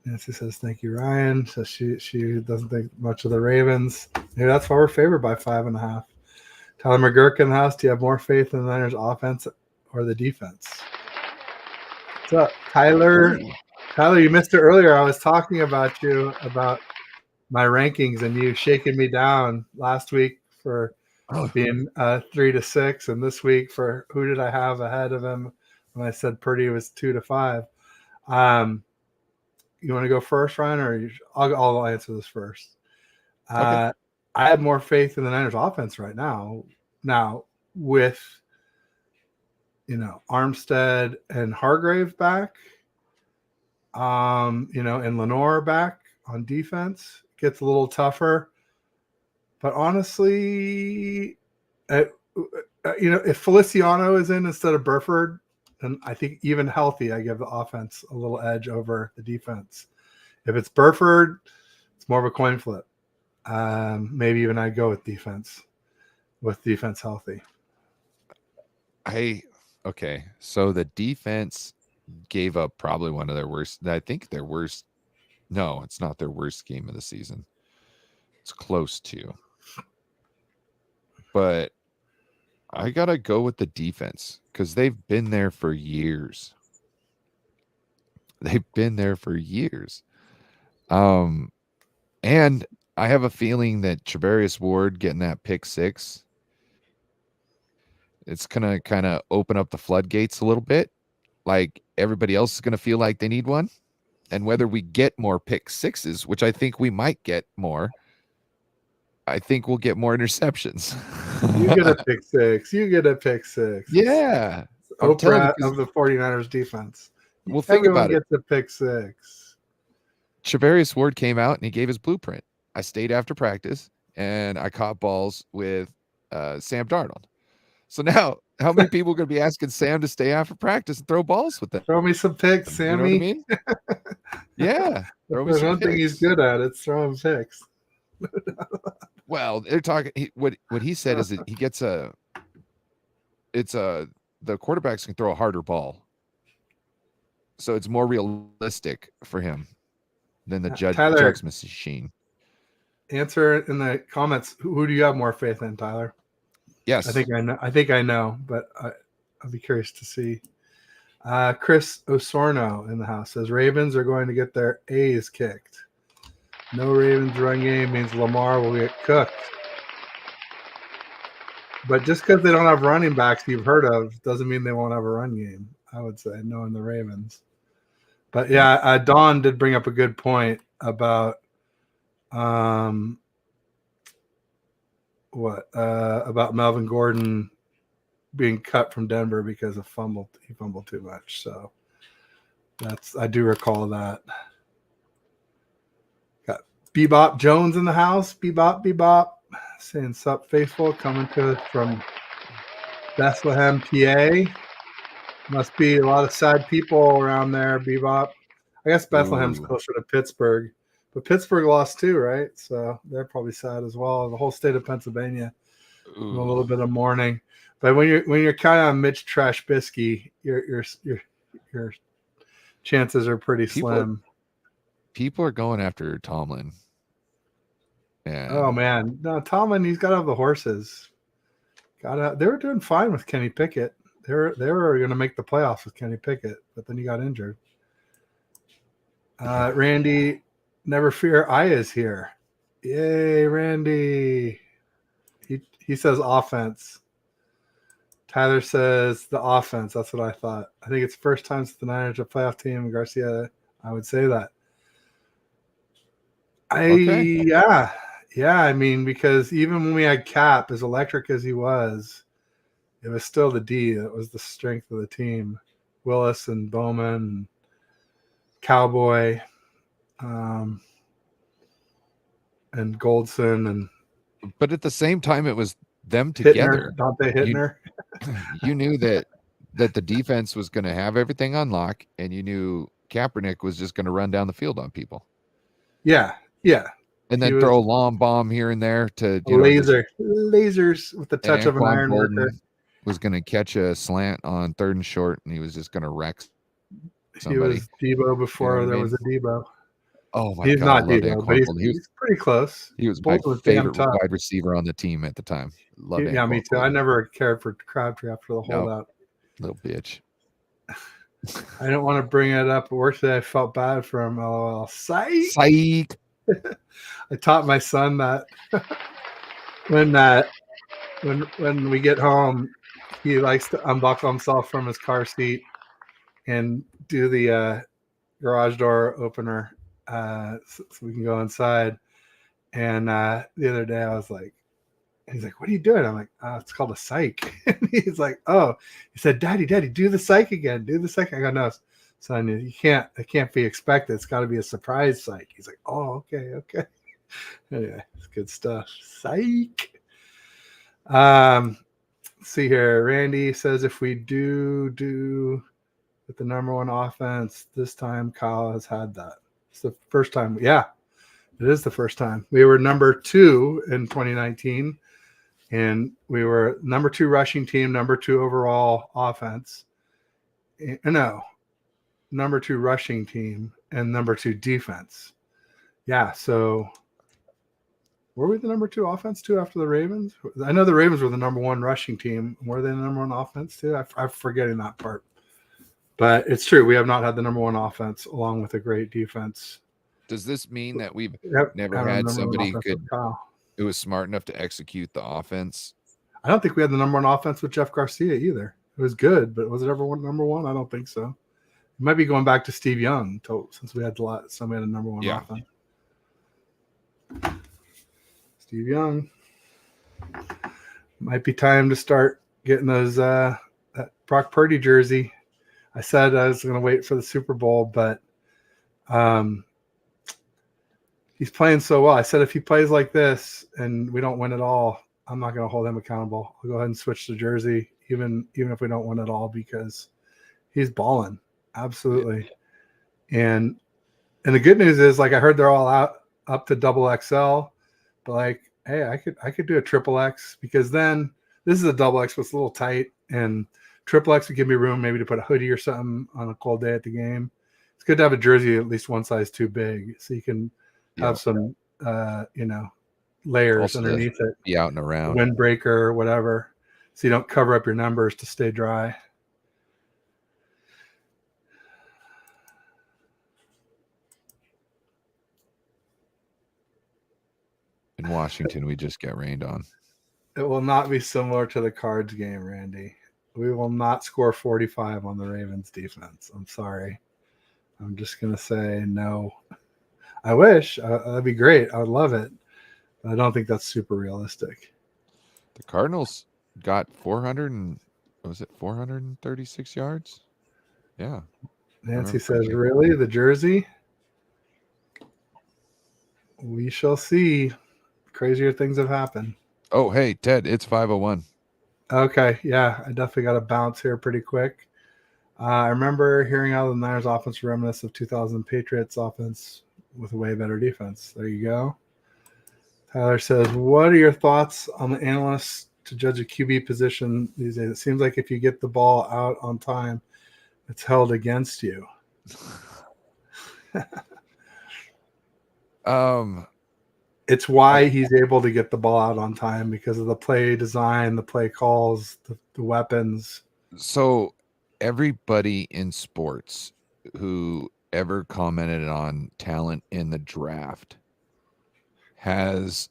Speaker 1: Nancy says thank you, Ryan. So she doesn't think much of the Ravens. Maybe that's why we're favored by 5.5. Tyler McGurk in the house. Do you have more faith in the Niners offense or the defense? What's up, Tyler? Tyler, you missed it earlier. I was talking about you about my rankings and you shaking me down last week for being 3-6, and this week for who did I have ahead of him when I said Purdy was 2-5. You want to go first, Ryan, or I'll answer this first.
Speaker 2: Okay.
Speaker 1: I have more faith in the Niners offense right now. Now with Armstead and Hargrave back, and Lenore back on defense, it gets a little tougher. But honestly, if Feliciano is in instead of Burford, then I think even healthy, I give the offense a little edge over the defense. If it's Burford, it's more of a coin flip. Maybe even I'd go with defense healthy.
Speaker 2: Okay. So the defense gave up probably one of their worst. I think their worst. No, it's not their worst game of the season. It's close to. But I got to go with the defense because they've been there for years. They've been there for years. And I have a feeling that Trevarius Ward getting that pick 6, it's going to kind of open up the floodgates a little bit. Like everybody else is going to feel like they need one. And whether we get more pick 6s, which I think we might get more, I think we'll get more interceptions.
Speaker 1: You get a pick 6. You get a pick 6.
Speaker 2: Yeah.
Speaker 1: Oprah of the 49ers defense.
Speaker 2: Well, think
Speaker 1: Everyone
Speaker 2: about it.
Speaker 1: gets a pick 6.
Speaker 2: Trevarius Ward came out and he gave his blueprint. I stayed after practice and I caught balls with Sam Darnold. So now, how many people are going to be asking Sam to stay after practice and throw balls with them?
Speaker 1: Throw me some picks, Sammy.
Speaker 2: You know what I mean? Yeah.
Speaker 1: There's one thing he's good at. It's throwing picks.
Speaker 2: Well, they're talking. What he said is that he gets the quarterbacks can throw a harder ball, so it's more realistic for him than the Jugs machine.
Speaker 1: Answer in the comments. Who do you have more faith in, Tyler?
Speaker 2: Yes,
Speaker 1: I think I know, but I'll be curious to see. Chris Osorno in the house says Ravens are going to get their A's kicked. No Ravens run game means Lamar will get cooked. But just because they don't have running backs you've heard of doesn't mean they won't have a run game, I would say, knowing the Ravens. But yeah, Don did bring up a good point about about Melvin Gordon being cut from Denver because he fumbled too much. So I do recall that. Got Bebop Jones in the house. Bebop. Saying sup, faithful, coming to us from Bethlehem, PA. Must be a lot of sad people around there, Bebop. I guess Bethlehem's closer to Pittsburgh, but Pittsburgh lost too, right? So they're probably sad as well. The whole state of Pennsylvania, a little bit of mourning. But when you're counting on Mitch Trashbisky, your chances are pretty slim.
Speaker 2: People are going after Tomlin. And
Speaker 1: oh man, no, Tomlin, he's got to have the horses. They were doing fine with Kenny Pickett. They were going to make the playoffs with Kenny Pickett, but then he got injured. Randy, never fear, I is here. Yay, Randy. He says offense. Tyler says the offense. That's what I thought. I think it's the first time since the Niners are a playoff team. Garcia, I would say that. Yeah. I mean, because even when we had Cap, as electric as he was, it was still the D that was the strength of the team. Willis and Bowman and Cowboy, and Goldson and
Speaker 2: But at the same time, it was them
Speaker 1: Hittner,
Speaker 2: together.
Speaker 1: Dante Hittner.
Speaker 2: You knew that the defense was going to have everything on lock, and you knew Kaepernick was just going to run down the field on people.
Speaker 1: Yeah.
Speaker 2: And then throw a long bomb here and there to
Speaker 1: lasers with the touch of an
Speaker 2: Anquan
Speaker 1: iron
Speaker 2: Bolden
Speaker 1: worker.
Speaker 2: was going to catch a slant on 3rd and short, and he was just going to wreck somebody.
Speaker 1: He was Debo before
Speaker 2: You know what I
Speaker 1: there
Speaker 2: mean?
Speaker 1: was a Debo.
Speaker 2: Oh my
Speaker 1: He's
Speaker 2: God,
Speaker 1: not
Speaker 2: I loved
Speaker 1: Debo, but
Speaker 2: Anquan Bolden.
Speaker 1: he's pretty close.
Speaker 2: He was
Speaker 1: Bolden
Speaker 2: my
Speaker 1: was damn
Speaker 2: favorite
Speaker 1: tough.
Speaker 2: wide receiver on the team at the time. Loved
Speaker 1: Yeah,
Speaker 2: Anquan
Speaker 1: me too.
Speaker 2: Bolden.
Speaker 1: I never cared for Crabtree after the holdout.
Speaker 2: Little bitch.
Speaker 1: I don't want to bring it up. At work today, I felt bad for him. LOL. Psych. I taught my son that when we get home, he likes to unbuckle himself from his car seat and do the garage door opener so we can go inside. And the other day I was like, he's like, what are you doing? I'm like, it's called a psych. And he's like, oh, he said, Daddy, do the psych again. Do the psych. I go, no, son, it can't be expected. It's got to be a surprise psych. He's like, oh, okay. Anyway, it's good stuff. Psych. See here. Randy says if we do with the number one offense this time, Kyle has had that. It's the first time. Yeah, it is the first time. We were number 2 in 2019, and we were number 2 rushing team, number 2 overall offense. No, number 2 rushing team and number 2 defense. Yeah, so were we the number 2 offense too after the Ravens? I know the Ravens were the number 1 rushing team. Were they the number 1 offense too? I'm forgetting that part. But it's true. We have not had the number 1 offense along with a great defense.
Speaker 2: Does this mean that we've never had somebody who was smart enough to execute the offense?
Speaker 1: I don't think we had the number 1 offense with Jeff Garcia either. It was good, but was it ever number 1? I don't think so. It might be going back to Steve Young since we had somebody had a number 1 offense. Steve Young. Might be time to start getting those that Brock Purdy jersey. I said I was going to wait for the Super Bowl, but he's playing so well. I said if he plays like this and we don't win it all, I'm not going to hold him accountable. I'll go ahead and switch the jersey, even if we don't win it all, because he's balling. Absolutely. And the good news is, like, I heard they're all up to double XL, but like, hey, I could do a triple X, because then this is a double X, but it's a little tight, and triple X would give me room maybe to put a hoodie or something on a cold day at the game. It's good to have a jersey at least one size too big, so you can have some layers also underneath it,
Speaker 2: be out and around,
Speaker 1: windbreaker or whatever, so you don't cover up your numbers to stay dry.
Speaker 2: In Washington, we just get rained on.
Speaker 1: It will not be similar to the Cards game, Randy. We will not score 45 on the Ravens defense. I'm sorry. I'm just going to say no. I wish. That'd be great. I would love it. But I don't think that's super realistic.
Speaker 2: The Cardinals got 436 yards? Yeah.
Speaker 1: Nancy says, really? The jersey? We shall see. Crazier things have happened.
Speaker 2: Oh, hey, Ted, it's 5:01.
Speaker 1: Okay, yeah, I definitely got to bounce here pretty quick. I remember hearing how the Niners offense reminiscent of 2000 Patriots offense with a way better defense. There you go. Tyler says, what are your thoughts on the analysts to judge a QB position these days? It seems like if you get the ball out on time, it's held against you. It's why he's able to get the ball out on time, because of the play design, the play calls, the weapons.
Speaker 2: So everybody in sports who ever commented on talent in the draft has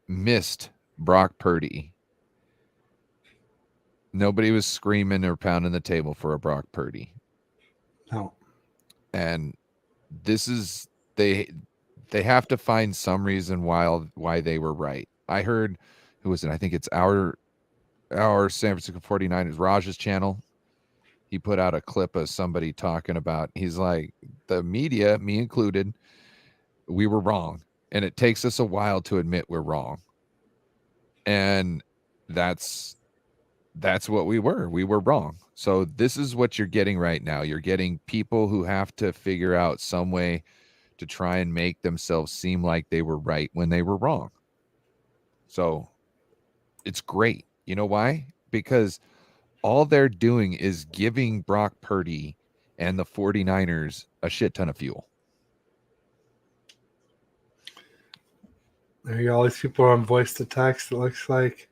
Speaker 2: missed Brock Purdy. Nobody was screaming or pounding the table for a Brock Purdy.
Speaker 1: No.
Speaker 2: And this is they have to find some reason why they were right. I heard, who was it? I think it's our our San Francisco 49ers, Raj's channel, he put out a clip of somebody talking about, he's like, the media, me included, we were wrong. And it takes us a while to admit we're wrong. And that's what we were. We were wrong. So this is what you're getting right now. You're getting people who have to figure out some way to try and make themselves seem like they were right when they were wrong. So it's great. You know why? Because all they're doing is giving Brock Purdy and the 49ers a shit ton of fuel.
Speaker 1: There you go. All these people are on voice to text. It looks like.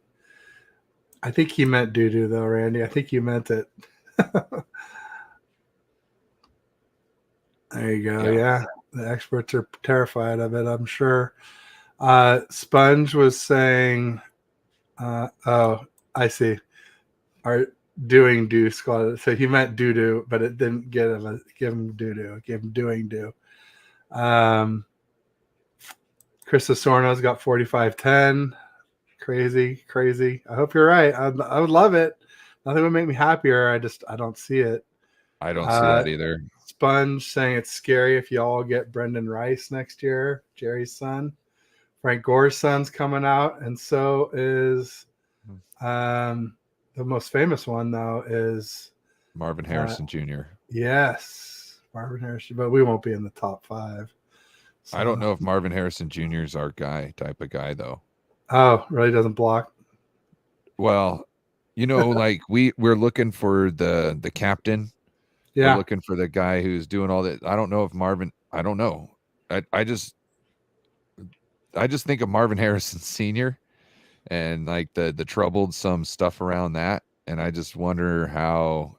Speaker 1: I think he meant doo-doo, though, Randy. I think you meant it. There you go. Yeah. The experts are terrified of it, I'm sure. Sponge was saying, oh, I see. Are doing do squad. So he meant doo-doo, but it didn't give him doo-doo. It gave him doing do. Chris Osorno's got 45-10. Crazy. I hope you're right. I would love it. Nothing would make me happier. I don't see it.
Speaker 2: I don't see that either.
Speaker 1: Sponge saying it's scary if y'all get Brendan Rice next year, Jerry's son. Frank Gore's son's coming out, and so is the most famous one, though, is
Speaker 2: Marvin Harrison Jr.
Speaker 1: Yes, Marvin Harrison, but we won't be in the top 5.
Speaker 2: So. I don't know if Marvin Harrison Jr. is our type of guy, though.
Speaker 1: Oh, really doesn't block?
Speaker 2: Well, like we're looking for the captain.
Speaker 1: Yeah.
Speaker 2: We're looking for the guy who's doing all that. I don't know if Marvin, I don't know. I just think of Marvin Harrison Sr. and like the troubled some stuff around that. And I just wonder how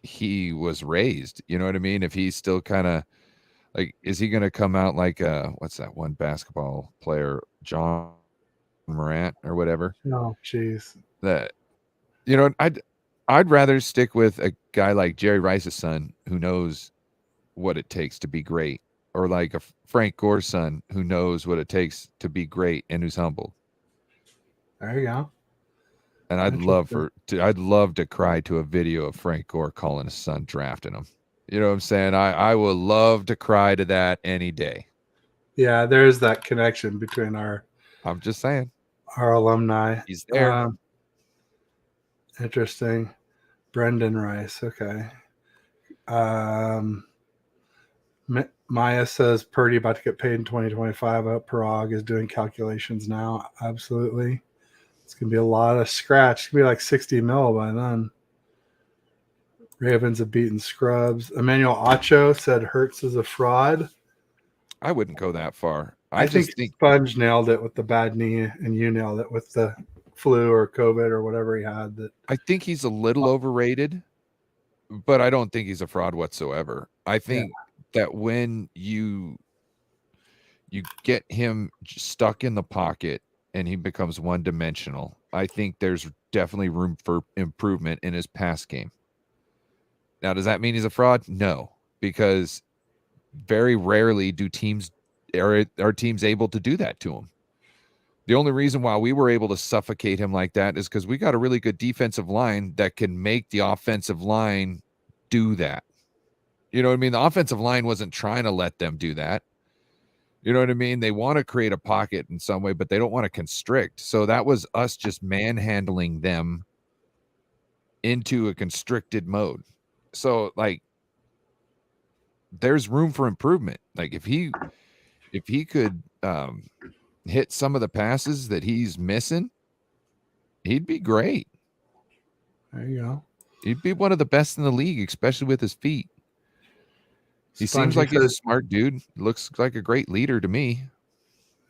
Speaker 2: he was raised. You know what I mean? If he's still kind of like, is he going to come out like what's that one basketball player, John Morant or whatever?
Speaker 1: Oh, jeez.
Speaker 2: That, I'd rather stick with a guy like Jerry Rice's son who knows what it takes to be great, or like a Frank Gore's son who knows what it takes to be great and who's humble.
Speaker 1: There you go.
Speaker 2: And I'd love to cry to a video of Frank Gore calling his son drafting him. You know what I'm saying? I would love to cry to that any day.
Speaker 1: Yeah, there is that connection between
Speaker 2: I'm just saying.
Speaker 1: Our alumni.
Speaker 2: He's there.
Speaker 1: Interesting. Brendan Rice. Okay. Maya says Purdy about to get paid in 2025. Parag is doing calculations now. Absolutely. It's going to be a lot of scratch. It's going to be like 60 mil by then. Ravens have beaten Scrubs. Emmanuel Acho said Hurts is a fraud.
Speaker 2: I wouldn't go that far.
Speaker 1: I think Sponge nailed it with the bad knee, and you nailed it with the flu or COVID or whatever he had. That
Speaker 2: I think he's a little overrated, but I don't think he's a fraud whatsoever. I think that when you get him stuck in the pocket and he becomes one-dimensional, I think there's definitely room for improvement in his pass game. Now, does that mean he's a fraud? No, because very rarely are teams able to do that to him. The only reason why we were able to suffocate him like that is because we got a really good defensive line that can make the offensive line do that. You know what I mean? The offensive line wasn't trying to let them do that. You know what I mean? They want to create a pocket in some way, but they don't want to constrict. So that was us just manhandling them into a constricted mode. So like, there's room for improvement. Like if he could hit some of the passes that he's missing, he'd be great.
Speaker 1: There you go.
Speaker 2: He'd be one of the best in the league, especially with his feet. He seems like he's a smart dude. Looks like a great leader to me.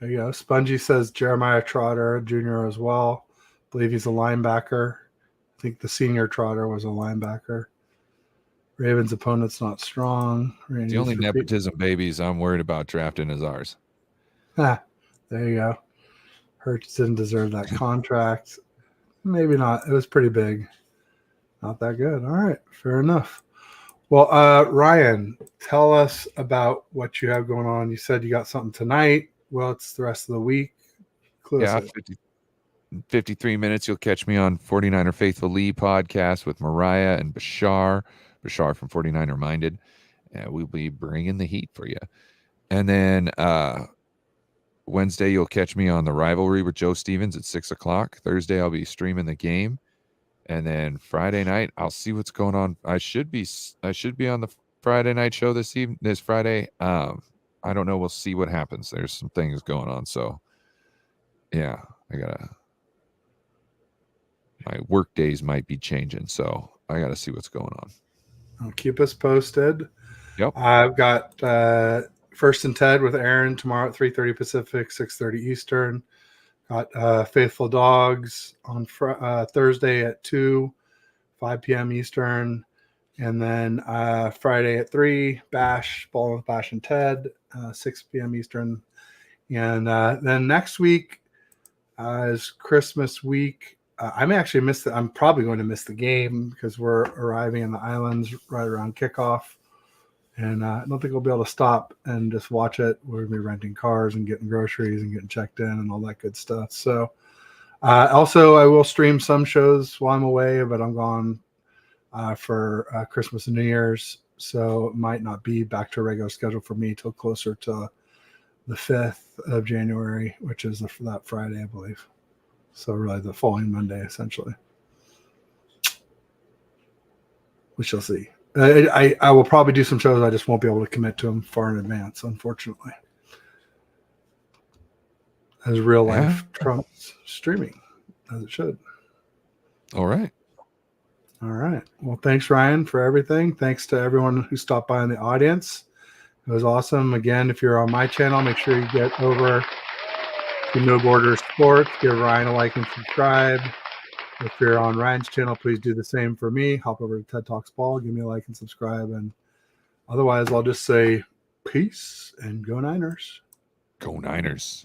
Speaker 1: There you go. Spongy says Jeremiah Trotter Jr. as well. I believe he's a linebacker. I think the senior Trotter was a linebacker. Ravens' opponent's not strong.
Speaker 2: The only nepotism babies I'm worried about drafting is ours.
Speaker 1: There you go. Hurts didn't deserve that contract. Maybe not. It was pretty big. Not that good. All right. Fair enough. Well, Ryan, tell us about what you have going on. You said you got something tonight. Well, it's the rest of the week.
Speaker 2: In 53 minutes, you'll catch me on 49er Faithful Lee podcast with Mariah and Bashar from 49er Minded. And we'll be bringing the heat for you. And then Wednesday, you'll catch me on the Rivalry with Joe Stevens at 6 o'clock. Thursday, I'll be streaming the game. And then Friday night, I'll see what's going on. I should be on the Friday night show this Friday. I don't know. We'll see what happens. There's some things going on. So yeah, my work days might be changing. So I gotta see what's going on.
Speaker 1: I'll keep us posted.
Speaker 2: Yep.
Speaker 1: I've got First and Ted with Aaron tomorrow at 3:30 Pacific, 6:30 Eastern. Got Faithful Dogs on Thursday at 2, 5 p.m. Eastern. And then Friday at 3, Bash, Ball with Bash and Ted, 6 p.m. Eastern. And then next week is Christmas week. I may actually miss I'm probably going to miss the game because we're arriving in the islands right around kickoff. And I don't think we'll be able to stop and just watch it. We'll be renting cars and getting groceries and getting checked in and all that good stuff. So also, I will stream some shows while I'm away, but I'm gone for Christmas and New Year's. So it might not be back to a regular schedule for me till closer to the 5th of January, which is that Friday, I believe. So really the following Monday, essentially. We shall see. I will probably do some shows. I just won't be able to commit to them far in advance, unfortunately. As real life trumps streaming, as it should.
Speaker 2: All right.
Speaker 1: Well, thanks, Ryan, for everything. Thanks to everyone who stopped by in the audience. It was awesome. Again, if you're on my channel, make sure you get over to No Border Sports. Give Ryan a like and subscribe. If you're on Ryan's channel, please do the same for me. Hop over to TED Talks Ball, give me a like and subscribe. And otherwise, I'll just say peace and go Niners.
Speaker 2: Go Niners.